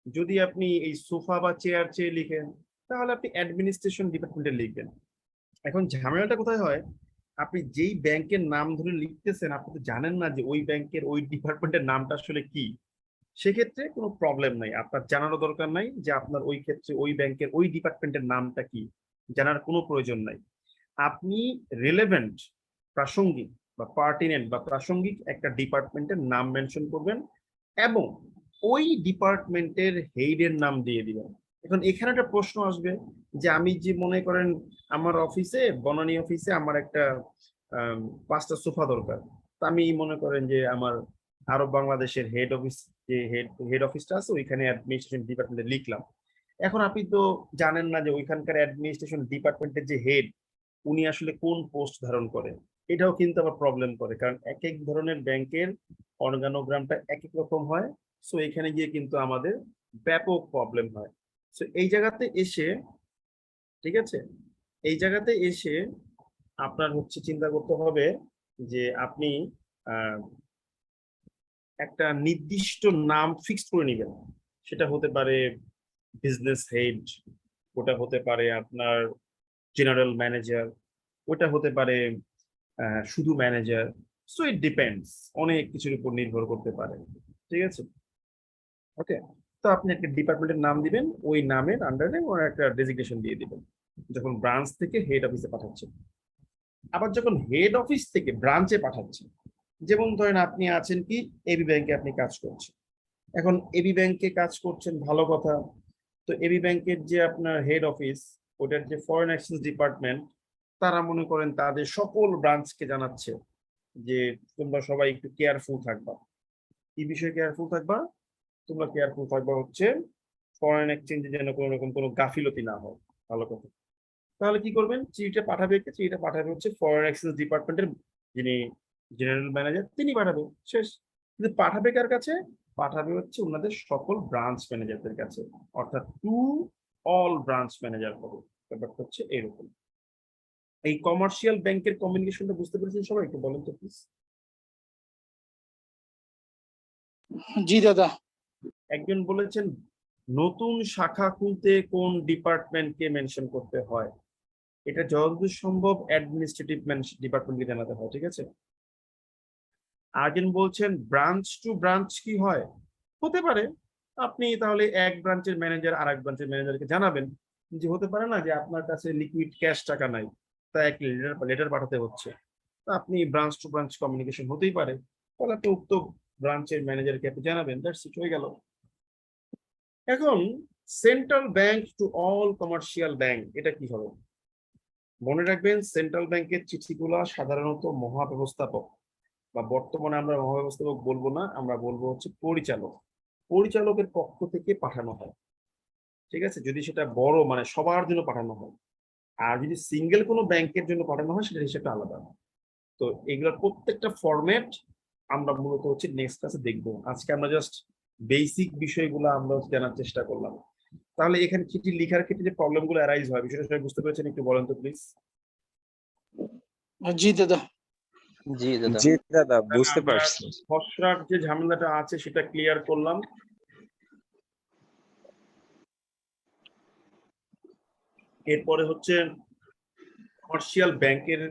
Speaker 1: যদি আপনি এই সোফা বা চেয়ার চেয়ে লিখেন তাহলে আপনি অ্যাডমিনিস্ট্রেশন ডিপার্টমেন্টে লিখবেন। এখন ঝামেলাটা কোথায় হয়, আপনি যেই ব্যাংকের নাম ধরে লিখতেছেন আপনি তো জানেন না যে ওই ব্যাংকের ওই ডিপার্টমেন্টের নামটা আসলে কি। সেক্ষেত্রে কোনো প্রবলেম নাই, আপনার জানারও দরকার নাই যে আপনার ওই ক্ষেত্রে ওই ব্যাংকের ওই ডিপার্টমেন্টের নামটা কি, জানার কোনো প্রয়োজন নাই। আপনি রিলেভেন্ট, প্রাসঙ্গিক বা পার্টিনেন্ট বা প্রাসঙ্গিক একটা ডিপার্টমেন্টের নাম মেনশন করবেন এবং ওই ডিপার্টমেন্টের হেডের নাম দিয়ে দিবেন। এখন এখানে একটা প্রশ্ন আসবে যে আমি যে মনে করেন আমার অফিসে বনানী অফিসে আমার একটা 5টা সোফা দরকার, তা আমি মনে করেন যে আমার আরব বাংলাদেশের হেড অফিস যে হেড অফিসটা আছে ওইখানে অ্যাডমিনিস্ট্রেশন ডিপার্টমেন্টে লিখলাম। এখন আপনি তো জানেন না যে ওইখানকার অ্যাডমিনিস্ট্রেশন ডিপার্টমেন্টের যে হেড উনি আসলে কোন পোস্ট ধারণ করেন, এটাও কিন্তু আবার প্রবলেম করে, কারণ এক এক ধরনের ব্যাংকের অর্গানোগ্রামটা এক এক রকম হয়। সো এখানে গিয়ে কিন্তু আমাদের ব্যাপক প্রবলেম হয়। সো এই জায়গাতে এসে, ঠিক আছে, এই জায়গাতে এসে আপনার হচ্ছে চিন্তা করতে হবে যে আপনি একটা নির্দিষ্ট নাম ফিক্সড করে নেবেন। সেটা হতে পারে বিজনেস হেড, ওটা হতে পারে আপনার জেনারেল ম্যানেজার, ওটা হতে পারে শুধু ম্যানেজার। সো ইট ডিপেন্ডস, অনেক কিছুর উপর নির্ভর করতে পারে, ঠিক আছে? ওকে, তো আপনি একটা ডিপার্টমেন্টের নাম দিবেন, ওই নামের আন্ডারে ওর একটা ডেজিগনেশন দিয়ে দিবেন যখন ব্রাঞ্চ থেকে হেড অফিসে পাঠাচ্ছে। আবার যখন হেড অফিস থেকে ব্রাঞ্চে পাঠাচ্ছে, যেমন ধরেন আপনি আছেন কি এবি ব্যাংকে আপনি কাজ করছেন, এখন এবি ব্যাংকে কাজ করছেন ভালো কথা, তো এবি ব্যাংকের যে আপনার হেড অফিস ওটার যে ফরেন এক্সচেঞ্জ ডিপার্টমেন্ট তারা মনে করেন তাদের সকল ব্রাঞ্চকে জানাচ্ছে যে তোমরা সবাই একটু কেয়ারফুল থাকবা। কি বিষয়ে কেয়ারফুল থাকবা? তোমরা কেয়ারফুল থাকবা হচ্ছে ফরেন এক্সচেঞ্জে যেন কোনো রকম কোনো গাফিলতি না হয়। ভালো কথা, তাহলে কি করবেন, চিঠিটা পাঠাবে হচ্ছে ফরেন এক্সচেঞ্জ ডিপার্টমেন্টের যিনি জেনারেল ম্যানেজার তিনি পাঠাবে, শেষ। কিন্তু পাঠাবে কার কাছে? পাঠাবে হচ্ছে ওনাদের সকল ব্রাঞ্চ ম্যানেজারদের কাছে, অর্থাৎ টু অল ব্রাঞ্চ ম্যানেজার হবে। ব্যাপারটা হচ্ছে এরকম। এই কমার্শিয়াল ব্যাংকের কমিউনিকেশনটা বুঝতে পেরেছেন সবাই? একটু বলেন তো প্লিজ।
Speaker 7: জি দাদা।
Speaker 1: একজন বলেছেন নতুন শাখা খুলতে কোন ডিপার্টমেন্টকে মেনশন করতে হয়, এটা যতদূর সম্ভব অ্যাডমিনিস্ট্রেটিভ ডিপার্টমেন্টকে জানাতে হয়, ঠিক আছে? আরেকজন বলছেন ব্রাঞ্চ টু ব্রাঞ্চ কি হয়, হতে পারে আপনি তাহলে এক ব্রাঞ্চের ম্যানেজার আর এক ব্রাঞ্চের ম্যানেজারকে জানাবেন যে হতে পারে না যে আপনার কাছে লিকুইড ক্যাশ টাকা নাই, তাই একটা লেটার পাঠাতে হচ্ছে, আপনি ব্রাঞ্চ টু ব্রাঞ্চ কমিউনিকেশন হতেই পারে, তাহলে আপনি উক্ত ব্রাঞ্চের ম্যানেজারকে আপনি জানাবেন, দ্যাটস ইট, হয়ে গেল। এখন central bank to all commercial bank, এটা কি হবে? মনে রাখবেন সেন্ট্রাল ব্যাংকের চিঠিগুলো সাধারণত মহাব্যবস্থাপক বা বর্তমানে আমরা মহাব্যবস্থাপক বলবো না, আমরা বলবো হচ্ছে পরিচালকের পক্ষ থেকে পাঠানো হয়, ঠিক আছে? যদি সেটা বড় মানে সবার জন্য পাঠানো হয়, আর যদি সিঙ্গেল কোনো ব্যাংকের জন্য পাঠানো হয় সেটা হিসেবটা আলাদা। তো এগুলোর প্রত্যেকটা ফরম্যাট আমরা মূলত হচ্ছে নেক্সট ক্লাসে দেখবো। আজকে আমরা জাস্ট বেসিক বিষয়গুলো আমরা জানার চেষ্টা করলাম। তাহলে এখানে চিঠি লেখার ক্ষেত্রে যে প্রবলেমগুলো অ্যারাইজ হয় বিষয়টা সবাই বুঝতে পেরেছেন? একটু বলেন তো প্লিজ।
Speaker 7: জি দাদা।
Speaker 4: জি দাদা।
Speaker 5: জি দাদা, বুঝতে পারছি।
Speaker 1: খসড়ার যে ঝামেলাটা আছে সেটা ক্লিয়ার করলাম। এরপরে হচ্ছে কমার্শিয়াল ব্যাংকের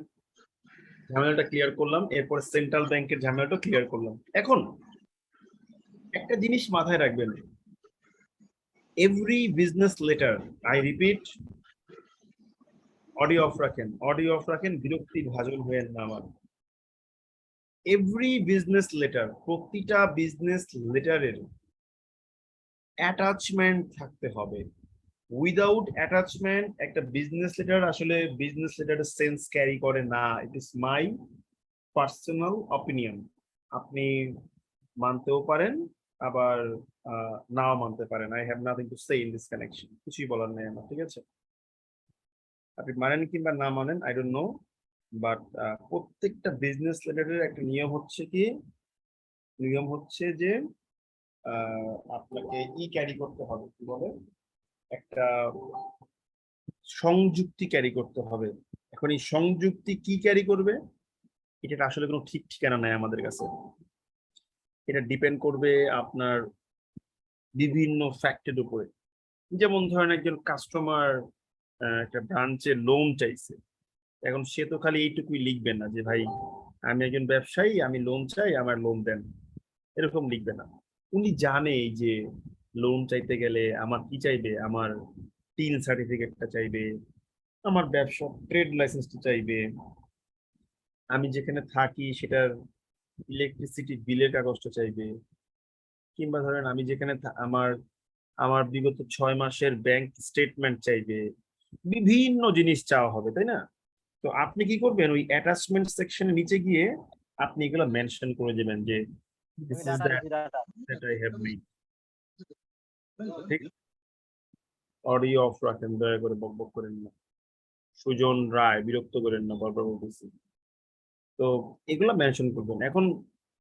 Speaker 1: ঝামেলাটা ক্লিয়ার করলাম, এরপর সেন্ট্রাল ব্যাংকের ঝামেলাটা ক্লিয়ার করলাম। এখন একটা জিনিস মাথায় রাখবেন, every business letter, I repeat, audio of রাখেন, বিরক্তি ভাজন হয়ে না আমার। এভরি বিজনেস লেটার, প্রতিটা বিজনেস লেটারের অ্যাটাচমেন্ট থাকতে হবে, উইদাউট অ্যাটাচমেন্ট একটা বিজনেস লেটার আসলে বিজনেস লেটারের সেন্স ক্যারি করে না। It is my personal opinion. আপনি মানতেও পারেন, আবার নাও মানতে পারেন। I have nothing to say in this connection. কিছুই বলার নেই আমার, ঠিক আছে? আপনি মানেন কিংবা না মানেন, আই ডোন্ট নো, বাট প্রত্যেকটা বিজনেস লেটারের একটা নিয়ম হচ্ছে যে আপনাকে ক্যারি করতে হবে, কি বলে, একটা সংযুক্তি ক্যারি করতে হবে। এখন এই সংযুক্তি কি ক্যারি করবে, এটা আসলে কোনো ঠিক ঠিকানা নাই আমাদের কাছে। এটা ডিপেন্ড করবে আপনার বিভিন্ন ফ্যাক্টের উপরে। যেমন ধরেন একজন কাস্টমার একটা ব্রাঞ্চে লোন চাইছে, এখন সে তো খালি এইটুকুই লিখবে না যে ভাই আমি একজন ব্যবসায়ী, আমি লোন চাই, আমার লোন দেন, এরকম লিখবে না। উনি জানে যে লোন চাইতে গেলে আমার কি চাইবে, আমার টিন সার্টিফিকেটটা চাইবে, আমার ব্যবসা ট্রেড লাইসেন্সটা চাইবে, আমি যেখানে থাকি সেটার ইলেকট্রিসিটি বিলের কাগজটা চাইবে, কিংবা ধরেন আমি যেখানে আমার আমার বিগত 6 মাসের ব্যাংক স্টেটমেন্ট চাইবে, বিভিন্ন জিনিস চাওয়া হবে, তাই না? তো আপনি কি করবেন, ওই অ্যাটাচমেন্ট সেকশনের নিচে গিয়ে আপনি এগুলো মেনশন করে দেবেন যে this is that I have made. ঠিক, অডিও অফ রাখেন, দয়া করে বকবক করেন না। সুজন রায়, বিরক্ত করেন না, বারবার বলতেছি। তো এগুলো মেনশন করবেন। এখন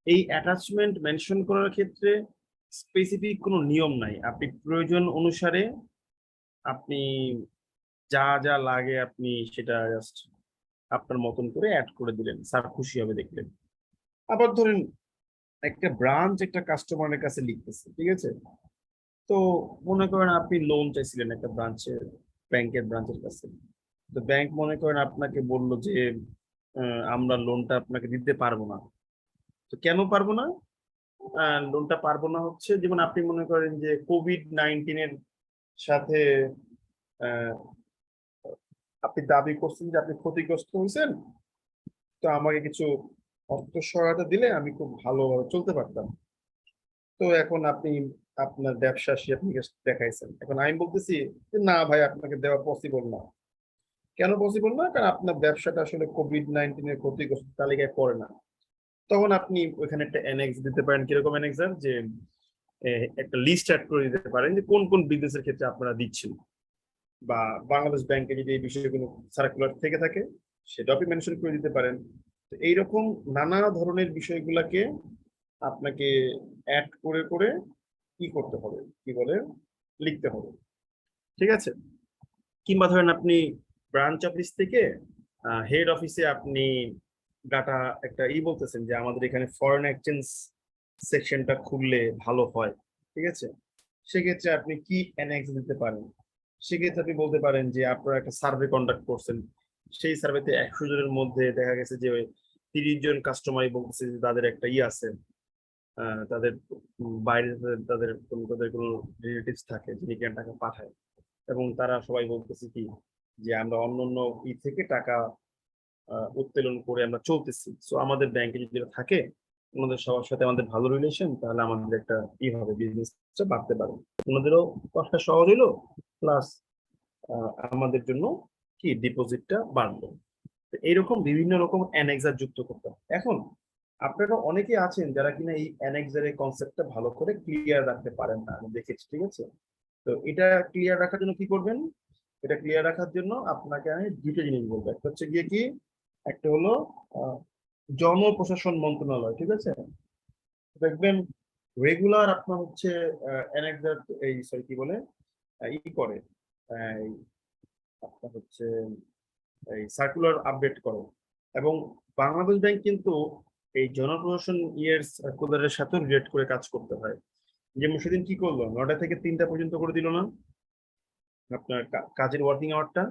Speaker 1: এই অ্যাটাচমেন্ট মেনশন করার ক্ষেত্রে স্পেসিফিক কোনো নিয়ম নাই। আপনি প্রয়োজন অনুসারে আপনি যা যা লাগে আপনি সেটা জাস্ট আপনার মতন করে অ্যাড করে দিলেন, স্যার খুশি হবে দেখলেন। আবার ধরেন একটা ব্রাঞ্চ একটা কাস্টমারের কাছে লিখতেছে, ঠিক আছে? তো মনে করেন আপনি লোন চাইছিলেন একটা ব্যাংকের ব্রাঞ্চের কাছে। তো ব্যাংক মনে করেন আপনাকে বললো যে আমরা লোনটা আপনাকে দিতে পারবো না। তো কেন পারবো না? লোনটা পারবো না হচ্ছে, যেমন আপনি মনে করেন যে কোভিড-19 সাথে আহ, আপনি দাবি করছেন যে আপনি ক্ষতিগ্রস্ত হয়েছেন, তো আমাকে কিছু অর্থ সহায়তা দিলে আমি খুব ভালোভাবে চলতে পারতাম। তো এখন আপনি আপনার ব্যবসা আপনি দেখাইছেন, এখন আমি বলতেছি যে না ভাই, আপনাকে দেওয়া পসিবল না। কেন পসিবল না? কারণ আপনার ব্যবসাটা আসলে কোভিড-19 ক্ষতিগ্রস্ত তালিকায় পড়ে না। তখন আপনি ওইখানে একটা অ্যানেক্স দিতে পারেন। কিরকম অ্যানেক্সার? যে একটা লিস্ট অ্যাড করে দিতে পারেন যে কোন কোন বিজনেসের ক্ষেত্রে আপনারা দিচ্ছেন, বা বাংলাদেশ ব্যাংকে যদি এই বিষয়ে কোনো সার্কুলার থেকে থাকে সেটা আপনি মেনশন করে দিতে পারেন। তো এইরকম নানা ধরনের বিষয়গুলোকে আপনাকে অ্যাড করে করে কি করতে হবে, কি বলে, লিখতে হবে, ঠিক আছে? কিংবা ধরেন আপনি ব্রাঞ্চ অফিস থেকে হেড অফিসে আপনি ডাটা একটা বলতেছেন যে আমাদের এখানে ফরেন এক্সচেঞ্জ সেকশনটা খুললে ভালো হয়, ঠিক আছে? সেক্ষেত্রে আপনি কি অ্যানেক্স দিতে পারেন? সেক্ষেত্রে আপনি বলতে পারেন যে আপনারা একটা সার্ভে কন্ডাক্ট করছেন, সেই সার্ভেতে 100 জনের মধ্যে দেখা গেছে যে 30 জন কাস্টমারই বলতেছে যে তাদের একটা আছে, তাদের বাইরে তাদের কোনো রিলেটিভস থাকে যিনি কিনা টাকা পাঠায়, এবং তারা সবাই বলতেছে কি যে আমরা অন্য থেকে টাকা উত্তোলন করে আমরা চলতেছি। সো আমাদের ব্যাংকে যদি এটা থাকে, ওনাদের সবার সাথে আমাদের ভালো রিলেশন, তাহলে আমাদের একটা হবে, বিজনেসটা বাড়তে পারে, ওনাদেরও কষ্টটা সহজ হলো, প্লাস আমাদের জন্য কি ডিপোজিটটা বাড়লো। এইরকম বিভিন্ন রকম অ্যানেক্সার যুক্ত করতে হবে। এখন আপনারা অনেকে আছেন যারা কিনা এই অ্যানেক্সারের কনসেপ্টটা ভালো করে ক্লিয়ার রাখতে পারেন না, আমি দেখেছি, ঠিক আছে? তো এটা ক্লিয়ার রাখার জন্য কি করবেন? এটা ক্লিয়ার রাখার জন্য আপনাকে আমি দুটো জিনিস বলবো। একটা হচ্ছে গিয়ে কি, একটা হলো জনপ্রশাসন মন্ত্রণালয়, ঠিক আছে? দেখবেন রেগুলার আপনার হচ্ছে অ্যানেক্সার এই সরি কি বলে করে আপনার হচ্ছে এই সার্কুলার আপডেট করে। এবং বাংলাদেশ ব্যাংক কিন্তু এই জনপ্রশাসন সার্কুলারের সাথে রিলেট করে কাজ করতে হয়। যেমন সেদিন কি করলো, 9টা থেকে 3টা পর্যন্ত করে দিল না আপনার কাজের ওয়ার্কিং আওয়ারটা।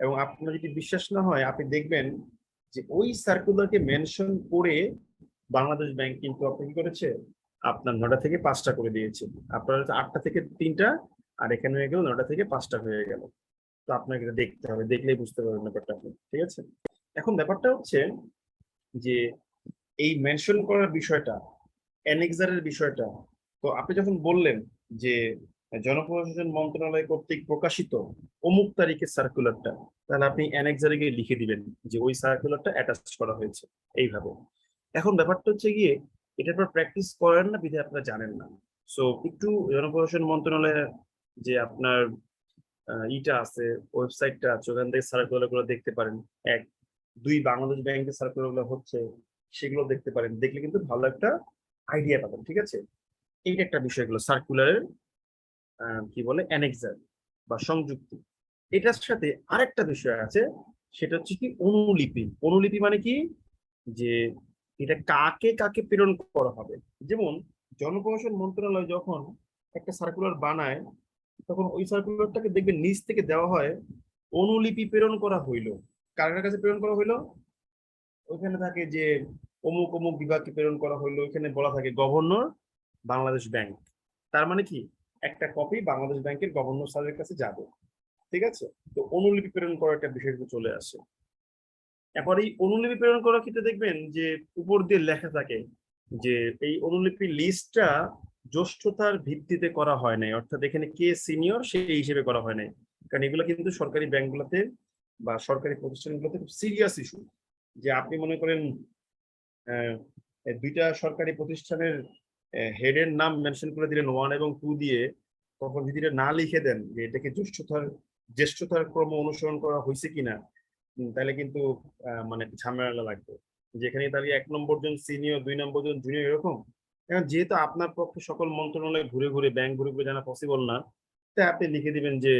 Speaker 1: এবং আপনার যদি বিশ্বাস না হয়, আপনি দেখবেন যে ওই সার্কুলারকে মেনশন করে বাংলাদেশ ব্যাংক কিন্তু আপনি কি করেছে, আপনার 9টা থেকে 5টা করে দিয়েছে। আপনার হচ্ছে 8টা থেকে 3টা, আর এখানে হয়ে গেল 9টা থেকে 5টা হয়ে গেল। তো আপনাকে এটা দেখতে হবে, দেখলেই বুঝতে পারবেন ব্যাপারটা আপনি, ঠিক আছে? এখন ব্যাপারটা হচ্ছে যে এই মেনশন করার বিষয়টা, অ্যানেক্সারের বিষয়টা, তো আপনি যখন বললেন যে জনপ্রশাসন মন্ত্রণালয় কর্তৃক প্রকাশিত অমুক তারিখের সার্কুলারটা, তাহলে আপনি অ্যানেক্সারে গিয়ে লিখে দিবেন যে ওই সার্কুলারটা অ্যাটাচ করা হয়েছে এইভাবে। এখন ব্যাপারটা হচ্ছে গিয়ে এটার পর প্র্যাকটিস করেন না বিধায় আপনারা জানেন না। সো একটু জনপ্রশাসন মন্ত্রণালয়ের যে আপনার ইটা আছে, ওয়েবসাইটটা আছে, ওখান থেকে সার্কুলার গুলো দেখতে পারেন। 1, 2 বাংলাদেশ ব্যাংকের সার্কুলার গুলো হচ্ছে, সেগুলো দেখতে পারেন। দেখলে কিন্তু ভালো একটা আইডিয়া পাবেন। ঠিক আছে, এইটা একটা বিষয়গুলো সার্কুলারের কি বলে অ্যানেক্সার বা সংযুক্তি। এটার সাথে আরেকটা বিষয় আছে, সেটা হচ্ছে কি অনুলিপি। অনুলিপি মানে কি, যে এটা কাকে কাকে প্রেরণ করা হবে। যেমন জনপ্রশাসন মন্ত্রণালয় যখন একটা সার্কুলার বানায়, তখন ওই সার্কুলারটাকে দেখবেন নিচ থেকে দেওয়া হয় অনুলিপি প্রেরণ করা হইলো। কার কাছে প্রেরণ করা হইলো, ওইখানে থাকে যে অমুক অমুক বিভাগকে প্রেরণ করা হইলো, ওইখানে বলা থাকে গভর্নর বাংলাদেশ ব্যাংক। তার মানে কি একটা কপি বাংলাদেশ ব্যাংকের গভর্নর স্যারের কাছে যাবে। ঠিক আছে, তো অনুলিপি প্রেরণ করার একটা বিষয় চলে আসে। এরপর এই অনুলিপি প্রেরণ করার ক্ষেত্রে দেখবেন যে উপর দিয়ে লেখা থাকে যে এই অনুলিপির লিস্টটা জ্যেষ্ঠতার ভিত্তিতে করা হয় নাই, অর্থাৎ এখানে কে সিনিয়র সেই হিসেবে করা হয় নাই। কারণ এগুলো কিন্তু সরকারি ব্যাংকগুলোতে বা সরকারি প্রতিষ্ঠানগুলোতে খুব সিরিয়াস ইস্যু। যে আপনি মনে করেন দুইটা সরকারি প্রতিষ্ঠানের হেডের নাম মেনশন করে দিলেন 1 এবং 2 দিয়ে, তখন যদি এটা না লিখে দেন যে এটাকে জ্যেষ্ঠতার ক্রম অনুসরণ করা হয়েছে কিনা, তাহলে কিন্তু মানে ঝামেলা লাগবে। যেখানে দাঁড়িয়ে 1 নম্বর জন সিনিয়র, 2 নম্বর জন জুনিয়র, এরকম। এখন যেহেতু আপনার পক্ষে সকল মন্ত্রণালয় ঘুরে ঘুরে ব্যাংক ঘুরে ঘুরে জানা পসিবল না, তাই আপনি লিখে দিবেন যে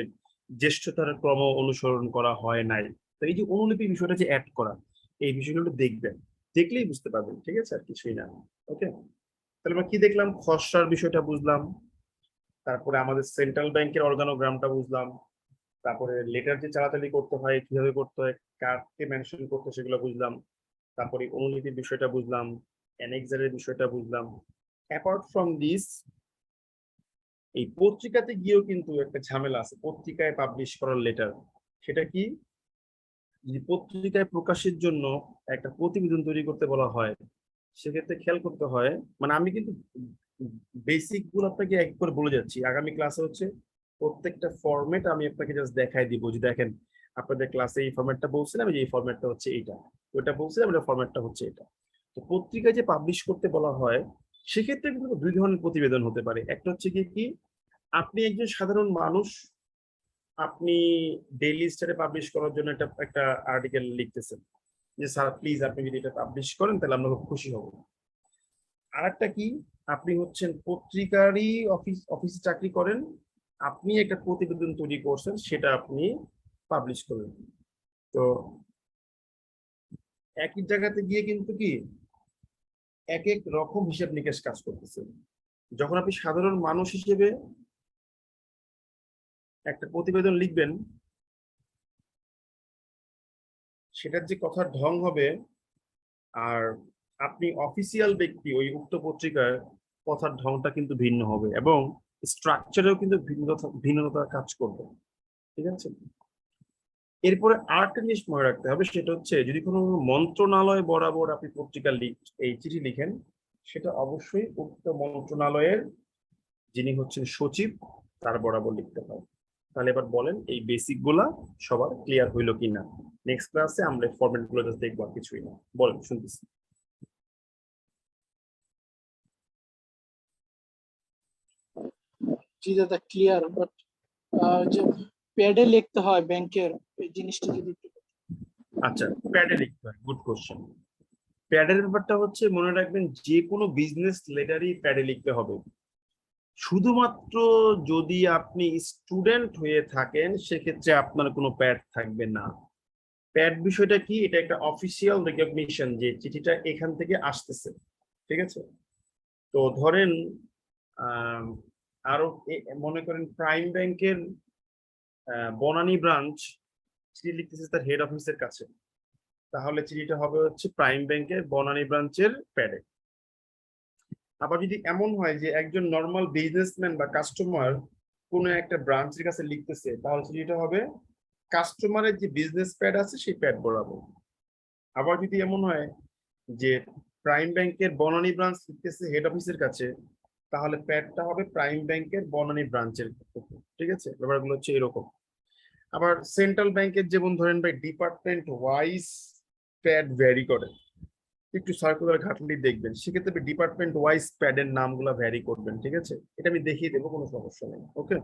Speaker 1: জ্যেষ্ঠতার ক্রম অনুসরণ করা হয় নাই। তো এই যে অনুলিপি বিষয়টা যে অ্যাড করা, এই বিষয়গুলো দেখবেন, দেখলেই বুঝতে পারবেন। ঠিক আছে, আর কিছুই না। ওকে, তাহলে আমরা কি দেখলাম, খসড়ার বিষয়টা বুঝলাম, তারপরে আমাদের সেন্ট্রাল ব্যাংকের অর্গানোগ্রামটা বুঝলাম, তারপরে লেটার যে চালাচালি করতে হয় কিভাবে করতে হয়, কাকে মেনশন করতে হয় সেগুলো বুঝলাম, তারপরে অনুলিপির বিষয়টা বুঝলাম, অ্যানেক্সারের বিষয়টা বুঝলাম। অ্যাপার্ট ফ্রম দিস, এই পত্রিকাতে গিয়েও কিন্তু একটা ঝামেলা আছে, পত্রিকায় পাবলিশ করার লেটার। সেটা কি, যদি পত্রিকায় প্রকাশের জন্য একটা প্রতিবেদন তৈরি করতে বলা হয়, সেক্ষেত্রে খেয়াল করতে হয়, মানে আমি কিন্তু বেসিক গুলো আপনাকে এক করে বলে যাচ্ছি। আগামী ক্লাসে হচ্ছে প্রত্যেকটা ফরম্যাট আমি আপনাকে জাস্ট দেখাই দিব, যে দেখেন আপনাদের ক্লাসে এই ফরম্যাটটা বলছিলাম, যে এই ফরম্যাটটা হচ্ছে এইটা, ওইটা বলছিলাম এটা ফরম্যাটটা হচ্ছে এটা। তো পত্রিকায় যে পাবলিশ করতে বলা হয়, সেক্ষেত্রে কিন্তু 2 ধরনের প্রতিবেদন হতে পারে। একটা হচ্ছে কি আপনি একজন সাধারণ মানুষ, আপনি ডেইলি স্টারে পাবলিশ করার জন্য একটা আর্টিকেল লিখতেছেন, যে স্যার প্লিজ আপনি যদি এটা পাবলিশ করেন তাহলে আমরা খুব খুশি হব। আর একটা কি, আপনি হচ্ছেন পত্রিকারই অফিসে চাকরি করেন, আপনি একটা প্রতিবেদন তৈরি করছেন, সেটা আপনি পাবলিশ করবেন। তো একই জায়গাতে গিয়ে কিন্তু কি এক এক রকম হিসাব নিকেশ কাজ করতেছে। যখন আপনি সাধারণ মানুষ হিসেবে একটা প্রতিবেদন লিখবেন, সেটার যে কথার ঢং হবে, আর আপনি অফিসিয়াল ব্যক্তি ওই উক্ত পত্রিকার কথার ঢংটা কিন্তু ভিন্ন হবে, এবং স্ট্রাকচারেও কিন্তু ভিন্নতা কাজ করবে। ঠিক আছে, এরপরে আরেকটা জিনিস মনে রাখতে হবে, সেটা হচ্ছে যদি কোনো মন্ত্রণালয় বরাবর আপনি পত্রিকা এই চিঠি লিখেন, সেটা অবশ্যই উক্ত মন্ত্রণালয়ের যিনি হচ্ছেন সচিব, তার বরাবর লিখতে হয়। তাহলে এবার বলেন এই বেসিক গুলা সবার ক্লিয়ার হইলো কিনা। নেক্সট ক্লাসে আমরা ফরম্যাট গুলো জাস্ট দেখবো, আর কিছুই না। বলেন, শুনতেছি।
Speaker 7: জি দাদা ক্লিয়ার, বাট যে প্যাডে লিখতে হয় ব্যাংকের, এই জিনিসটা যদি একটু
Speaker 1: আচ্ছা, প্যাডে লিখতে হয়, গুড কোশ্চেন। প্যাডের ব্যাপারটা হচ্ছে মনে রাখবেন, যে কোনো বিজনেস লেটারই প্যাডে লিখতে হবে। শুধুমাত্র যদি আপনি স্টুডেন্ট হয়ে থাকেন, সেক্ষেত্রে আপনার কোনো প্যাড থাকবে না। প্যাড বিষয়টা কি, এটা একটা অফিসিয়াল রেকগনিশন যে চিঠিটা এখান থেকে আসতেছে। ঠিক আছে, তো ধরেন আরো মনে করেন প্রাইম ব্যাংকের বনানী ব্রাঞ্চ চিঠি লিখতেছে তার হেড অফিসের কাছে, তাহলে চিঠিটা হবে হচ্ছে প্রাইম ব্যাংকের বনানী ব্রাঞ্চের প্যাডে। আবার যদি এমন হয় যে একজন নর্মাল বিজনেসম্যান বা কাস্টমার কোনো একটা ব্রাঞ্চের কাছে লিখতেছে, তাহলে চিঠিটা হবে কাস্টমারের যে বিজনেস প্যাড আছে সেই প্যাড বরাবর। আবার যদি এমন হয় যে প্রাইম ব্যাংকের বনানী ব্রাঞ্চ লিখতেছে হেড অফিসের কাছে, তাহলে প্যাডটা হবে প্রাইম ব্যাংকের বনানী ব্রাঞ্চের, ঠিক আছে? ব্যাপারগুলো হচ্ছে এরকম। আবার সেন্ট্রাল ব্যাংকের যেমন ধরেন ভাই ডিপার্টমেন্ট ওয়াইজ প্যাড ভ্যারি করে, একটু সার্কুলার ঘাটলি দেখবেন, সেক্ষেত্রে ডিপার্টমেন্ট ওয়াইজ প্যাডের নামগুলো ভ্যারি করবেন, ঠিক আছে? এটা আমি দেখিয়ে দেবো, কোনো সমস্যা নেই। ওকে,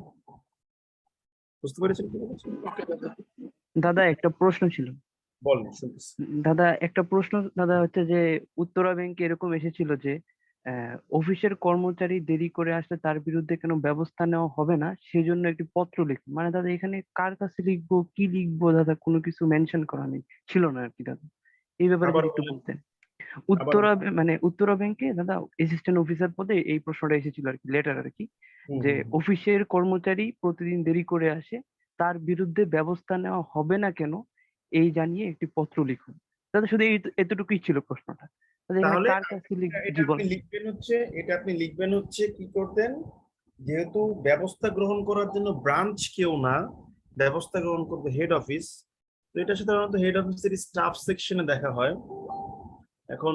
Speaker 1: বুঝতে পেরেছেন কি বলেছি?
Speaker 7: ওকে দাদা।
Speaker 8: দাদা একটা প্রশ্ন ছিল।
Speaker 1: বলেন, শুনতেছি।
Speaker 8: দাদা একটা প্রশ্ন দাদা হচ্ছে যে উত্তরা ব্যাংকে এরকম এসেছিল যে অফিসের কর্মচারী দেরি করে আসলে তার বিরুদ্ধে কোনো ব্যবস্থা নেওয়া হবে না, সেই জন্য একটি পত্র লিখুন। মানে দাদা এখানে কার কাছে লিখবো, কি লিখবো দাদা, কোনো কিছু মেনশন করা নেই, ছিল না আর কি দাদা। এই ব্যাপারে
Speaker 1: আবার
Speaker 8: যদি একটু
Speaker 1: বলেন।
Speaker 8: বলতেন। উত্তরা ব্যাংকে দাদা অ্যাসিস্ট্যান্ট অফিসার পদে এই প্রশ্নটা এসেছিল আর কি, লেটার আর কি,
Speaker 1: হুম,
Speaker 8: যে
Speaker 1: হুম।
Speaker 8: অফিসের কর্মচারী প্রতিদিন দেরি করে আসে, তার বিরুদ্ধে ব্যবস্থা নেওয়া হবে না কেন, এই জানিয়ে একটি পত্র লিখুন। দাদা শুধু এতটুকুই ছিল প্রশ্নটা। দাদা এখানে
Speaker 1: তাহলে
Speaker 8: কার কাছে
Speaker 1: এটা আপনি লিখবেন হচ্ছে, কি করতেন, যেহেতু ব্যবস্থা গ্রহণ করার জন্য ব্রাঞ্চ কেউ না, ব্যবস্থা গ্রহণ করবে হেড অফিস, তো এটা সাধারণত হেড অফিসের স্টাফ সেকশনে দেখা হয়। এখন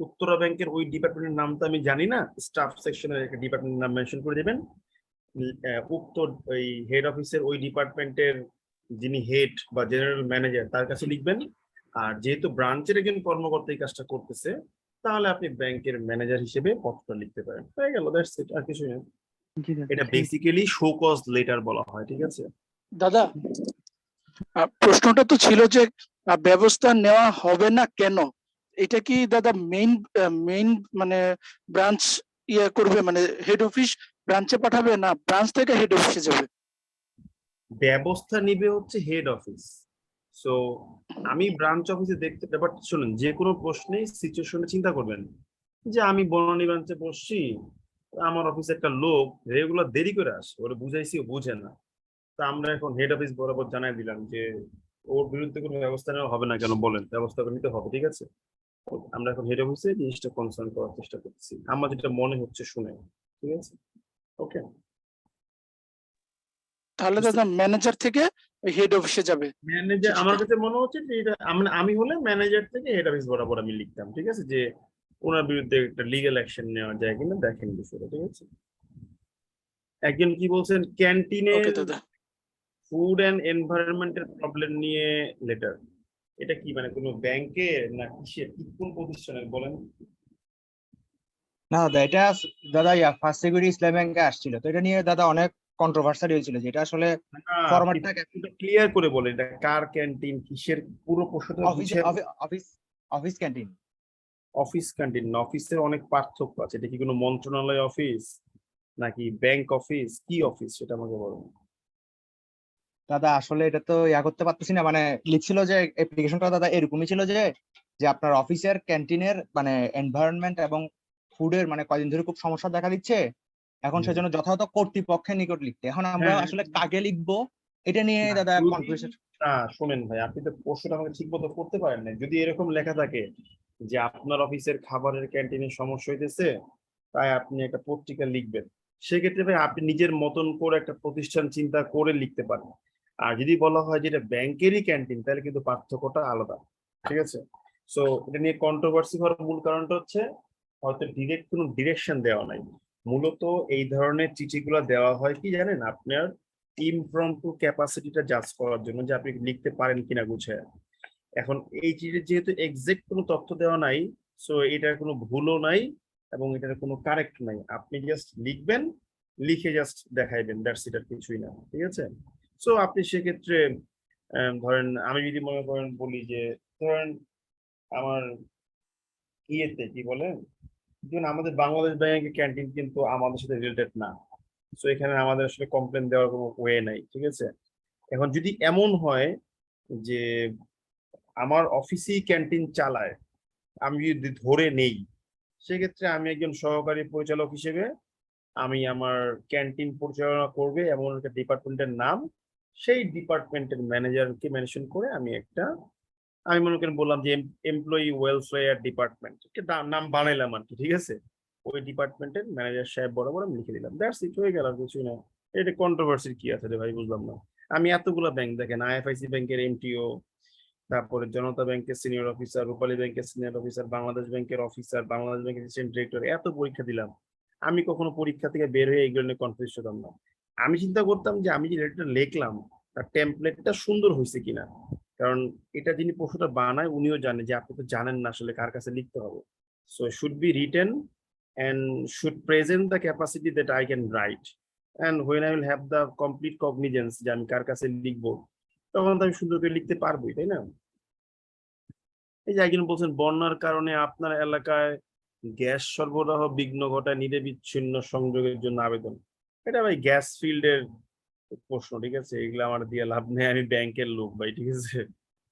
Speaker 1: উত্তরা ব্যাংকের ওই ডিপার্টমেন্টের নাম তো আমি জানি না, স্টাফ সেকশনের একটা ডিপার্টমেন্টের নাম মেনশন করে দেবেন। উক্ত ওই হেড অফিসের ওই ডিপার্টমেন্টের যিনি হেড বা জেনারেল ম্যানেজার তার কাছে লিখবেন। আর যেহেতু ব্রাঞ্চের একজন কর্মকর্তা এই কাজটা করতেছে, তাহলে আপনি ব্যাংকের ম্যানেজার হিসেবে পত্রটা লিখতে পারেন, হয়ে গেল, দ্যাটস ইট, আর কিছু না।
Speaker 8: জি দাদা,
Speaker 1: এটা
Speaker 8: thank you.
Speaker 1: Basically show cause letter বলা হয়, ঠিক আছে?
Speaker 7: দাদা প্রশ্নটা তো ছিল যে ব্যবস্থা নেওয়া হবে না কেন, এটা কি দাদা মেইন মানে ব্রাঞ্চ করবে, মানে হেড অফিস ব্রাঞ্চে পাঠাবে, না ব্রাঞ্চ থেকে হেড অফিসে যাবে?
Speaker 1: ব্যবস্থা নিবে হচ্ছে হেড অফিস। সো আমি ব্রাঞ্চ অফিসে দেখতে, বাট শুনুন, যে কোনো প্রশ্নে সিচুয়েশনে চিন্তা করবেন যে আমি বনানী ব্রাঞ্চে বসছি, আমার অফিসে একটা লোক রেগুলার দেরি করে আসে, ওরা বুঝাইছি ও বুঝে না, তা আমরা এখন হেড অফিস বরাবর জানাই দিলাম যে ওর বিরুদ্ধে কোনো ব্যবস্থা নেওয়া হবে না কেন, বলেন, ব্যবস্থা করে নিতে হবে, ঠিক আছে? আমরা এখন হেড অফিসে জিনিসটা কনসার্ন করার চেষ্টা করছি, আমার যেটা মনে হচ্ছে শুনে, ঠিক আছে? ওকে,
Speaker 7: তাহলে দাদা ম্যানেজার থেকে হেড অফিসে যাবে।
Speaker 1: ম্যানেজার, আমার কাছে মনে হচ্ছে যে এটা আমি হলে ম্যানেজার থেকে হেড অফিস বরাবর আমি লিখতাম, ঠিক আছে? যে ওনার বিরুদ্ধে একটা লিগ্যাল অ্যাকশন নেওয়া যায় কিনা দেখেন বিষয়টা, ঠিক আছে? একজন কি বলছেন, ক্যান্টিনের
Speaker 7: ওকে দাদা।
Speaker 1: ফুড এন্ড এনভায়রনমেন্টের প্রবলেম নিয়ে লেটার, এটা কি মানে কোনো ব্যাংকের না কিসের, কোন প্রতিষ্ঠানের বলেন?
Speaker 9: না দাদা, এটা দাদা ফার্স্ট সিকিউরিটি ইসলাম ব্যাংকে আসছিল, তো এটা নিয়ে দাদা অনেক কন্ট্রোভার্সাল হয়েছিল, যেটা আসলে ফরম্যাটটা
Speaker 1: ক্লিয়ার করে বলেন, এটা কার ক্যান্টিন, কিসের, পুরো প্রশ্নটা
Speaker 9: অফিস
Speaker 1: বুঝে।
Speaker 9: Office office canteen.
Speaker 1: Office canteen না, অফিসের অনেক পার্থক্য আছে, এটা কি কোনো মন্ত্রণালয় অফিস নাকি ব্যাংক অফিস, কি অফিস সেটা আমাকে বলুন।
Speaker 9: দাদা আসলে এটা তো করতে পারতেছি না, মানে লিখছিল যে অ্যাপ্লিকেশনটা দাদা এরকমই ছিল যে যে আপনার অফিসের ক্যান্টিনের মানে এনভায়রনমেন্ট এবং ফুডের মানে কয়দিন ধরে খুব সমস্যা দেখা দিচ্ছে, এখন সেজন্য যথাযথ কর্তৃপক্ষের নিকট লিখতে। এখন আমরা
Speaker 1: হ্যাঁ।
Speaker 9: আসলে কাকে লিখবো এটা নিয়ে
Speaker 1: না,
Speaker 9: দাদা
Speaker 1: যদি-
Speaker 9: কনফিউশন।
Speaker 1: না শোনেন ভাই, আপনি তো প্রশ্নটা আমাকে ঠিক মতো করতে পারেন না। যদি এরকম লেখা থাকে যে আপনার অফিসের খাবারের ক্যান্টিনে সমস্যা হইতেছে, তাই আপনি একটা পত্রিকা লিখবেন, সেক্ষেত্রে ভাই আপনি নিজের মতন করে একটা প্রতিষ্ঠান চিন্তা করে লিখতে পারেন। আর যদি বলা হয় যে এটা ব্যাংকেরই ক্যান্টিন, তাহলে কিন্তু পার্থক্যটা আলাদা, ঠিক আছে? সো এটা নিয়ে কন্ট্রোভার্সি হওয়ার মূল কারণটা হচ্ছে হয়তো ডিরেক্ট কোনো ডিরেকশন দেওয়া নাই। মূলত এই ধরনের চিঠিগুলো দেওয়া হয় কি জানেন, আপনার ইমপ্রম্পটু ক্যাপাসিটিটা জাজ করার জন্য, যে আপনি লিখতে পারেন কিনা গুছায়। এখন এই চিঠির যেহেতু এক্সাক্ট কোনো তথ্য দেওয়া নাই, সো এটার কোনো ভুলও নাই এবং এটার কোনো কারেক্ট নাই, আপনি জাস্ট লিখবেন, লিখে জাস্ট দেখাইবেন, দ্যাটস ইট, আর কিছুই না, ঠিক আছে? সো আপনি সেক্ষেত্রে ধরেন আমি যদি মনে করেন বলি যে ধরেন আমার ইয়েতে কি বলে, যেমন আমাদের বাংলাদেশ ব্যাংকের ক্যান্টিন কিন্তু আমাদের সাথে রিলেটেড না, সো এখানে আমাদের আসলে কমপ্লেন দেওয়ার কোনো ওয়ে নাই, ঠিক আছে? এখন যদি এমন হয় যে আমার অফিসেই ক্যান্টিন চালায়, আমি যদি ধরে নেই, সেক্ষেত্রে আমি একজন সহকারী পরিচালক হিসেবে আমি আমার ক্যান্টিন পরিচালনা করবে এমন একটা ডিপার্টমেন্টের নাম, সেই ডিপার্টমেন্টের ম্যানেজারকে মেনশন করে আমি মনে করেন বললাম যে এমপ্লয়ি ওয়েলফেয়ার ডিপার্টমেন্ট, নাম বানাইলাম আর কি, ঠিক আছে? ওই ডিপার্টমেন্টের ম্যানেজার সাহেব বরাবর আমি লিখে দিলাম, দ্যাটস ইট, হয়ে গেল, আর কিছুই না। এটা কন্ট্রোভার্সির কি আছে রে ভাই, বুঝলাম না। আমি এতগুলা ব্যাংক দেখেন, আইএফআইসি ব্যাংকের এমটিও, তারপরে জনতা ব্যাংকের সিনিয়র অফিসার, রূপালী ব্যাংকের সিনিয়র অফিসার, বাংলাদেশ ব্যাংকের অফিসার, বাংলাদেশ ব্যাংকের অ্যাসিস্ট্যান্ট ডিরেক্টর, এত পরীক্ষা দিলাম, আমি কখনো পরীক্ষা থেকে বের হয়ে এইগুলো নিয়ে কনফিউজ হতাম না। আমি চিন্তা করতাম যে আমি যে লেটারটা লিখলাম তার টেমপ্লেটটা সুন্দর হয়েছে কিনা, কারণ এটা যিনি প্রশ্নটা বানায় উনিও জানে যে আপনি তো জানেন না আসলে কার কাছে লিখতে হবে। So should be written and should present the capacity that I can write, and when I will have the complete cognizance যে আমি কার কাছে লিখবো, তখন তো আমি সুন্দর করে লিখতে পারবোই, তাই না? এই যে একজন বলছেন বন্যার কারণে আপনার এলাকায় গ্যাস সরবরাহ বিঘ্ন ঘটায় নিরবিচ্ছিন্ন সংযোগের জন্য আবেদন। এটা ভাই গ্যাস ফিল্ডের প্রশ্ন, ঠিক আছে? এগুলো আমার দিয়ে লাভ নেই, আমি ব্যাংকের লোক ভাই, ঠিক আছে?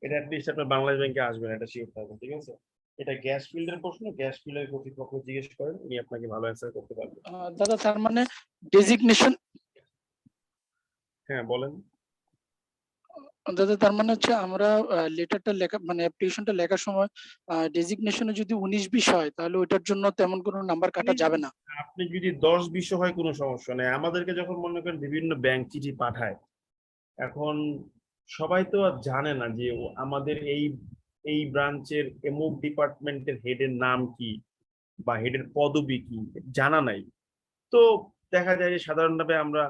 Speaker 1: এটা অ্যাটলিস্ট আপনার বাংলাদেশ ব্যাংকে আসবেন, এটা শিওর থাকবেন, ঠিক আছে? এটা গ্যাস ফিল্ডের প্রশ্ন, গ্যাস ফিল্ডের কর্তৃপক্ষ জিজ্ঞেস করেন, উনি আপনাকে ভালো অ্যান্সার করতে পারবেন।
Speaker 7: দাদা তার মানে ডেজিগনেশন,
Speaker 1: হ্যাঁ বলেন।
Speaker 7: দাদা তার মানে হচ্ছে আমরা লেটারটা লেখা মানে অ্যাপ্লিকেশনটা লেখার সময় ডেজিগনেশনে যদি 19-20 হয় তাহলে ওইটার জন্য তেমন কোনো নাম্বার কাটা যাবে না।
Speaker 1: আপনি যদি 10-20 হয় কোনো সমস্যা নেই। আমাদেরকে যখন মনে করেন বিভিন্ন ব্যাংক চিঠি পাঠায়, এখন সবাই তো আর জানে না যে আমাদের এই ব্রাঞ্চের এমুক ডিপার্টমেন্টের হেডের নাম কি বা হেডের পদবি কি, জানা নাই। তো দেখা যায় যে সাধারণভাবে আমরা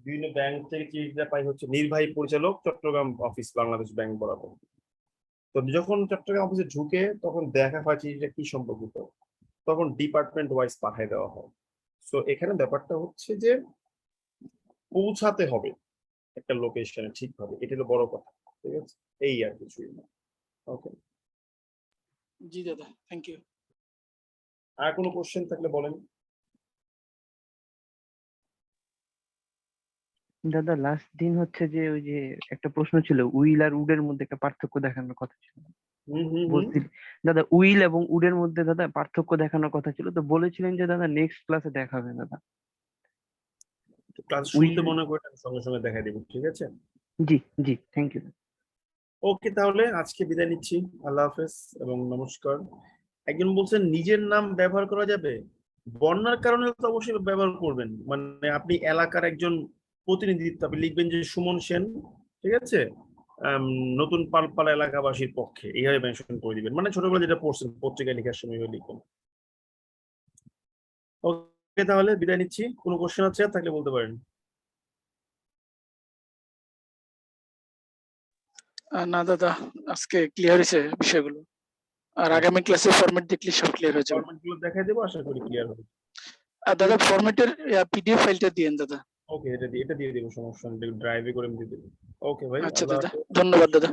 Speaker 1: বিভিন্ন ব্যাংক থেকে চিঠিটা পাই হচ্ছে নির্বাহী পরিচালক চট্টগ্রাম অফিস বাংলাদেশ ব্যাংক বরাবর। তো যখন চট্টগ্রাম অফিসে ঢুকে তখন দেখা হয় চিঠিটা কি সম্পর্কিত, তখন ডিপার্টমেন্ট ওয়াইজ পাঠিয়ে দেওয়া হয়। সো এখানে ব্যাপারটা হচ্ছে যে পৌঁছাতে হবে একটা লোকেশনে ঠিকভাবে, এটা হলো বড় কথা, ঠিক আছে? এই আর কিছুই না। ওকে,
Speaker 7: জি দাদা, থ্যাংক ইউ।
Speaker 1: আর কোনো কোশ্চেন থাকলে বলেন।
Speaker 8: দাদা লাস্ট দিন হচ্ছে যে ওই যে একটা প্রশ্ন ছিল উইল আর উডের মধ্যে একটা পার্থক্য দেখানোর কথা ছিল, বলছিল দাদা উইল এবং উডের মধ্যে দাদা পার্থক্য দেখানোর কথা ছিল, তো বলেছিলেন যে দাদা নেক্সট ক্লাসে দেখাবে দাদা।
Speaker 1: ক্লাস শুরুতে মনে করে সঙ্গে সঙ্গে দেখা দিব, ঠিক আছে?
Speaker 8: জি জি, থ্যাংক ইউ।
Speaker 1: ওকে, তাহলে আজকে বিদায় নিচ্ছি। আল্লাহ হাফেজ এবং নমস্কার। একজন বলছেন নিজের নাম ব্যবহার করা যাবে, বন্যার কারণে তো অবশ্যই ব্যবহার করবেন। মানে আপনি এলাকার একজন প্রতিনিধিত্ব, আপনি লিখবেন যে সুমন সেন, ঠিক আছে, নতুন পালপালা এলাকাবাসীর পক্ষে, এইভাবে মেনশন করে দিবেন। মানে ছোটবেলা যেটা পড়ছেন পত্রিকায় লেখার সময় লিখবেন। ওকে, তাহলে বিদায় নিচ্ছি। কোনো কোশ্চেন আছে থাকলে বলতে পারেন।
Speaker 7: না দাদা, আজকে ক্লিয়ার হয়েছে বিষয়গুলো, আর আগামী ক্লাসে ফরম্যাট দেখলে সব ক্লিয়ার হয়ে যাবে।
Speaker 1: ফরম্যাটগুলো দেখাই দেবো, আশা করি ক্লিয়ার হবে।
Speaker 7: আর দাদা ফরম্যাটের পিডিএফ ফাইলটা দিয়েন দাদা।
Speaker 1: ওকে, এটা দিয়ে দেবো, সমস্যা নেই, ড্রাইভে করে দিয়ে দেবো। ওকে ভাই,
Speaker 7: আচ্ছা
Speaker 1: আল্লাহ
Speaker 7: দাদা,
Speaker 1: হাফেজ।
Speaker 7: ধন্যবাদ দাদা।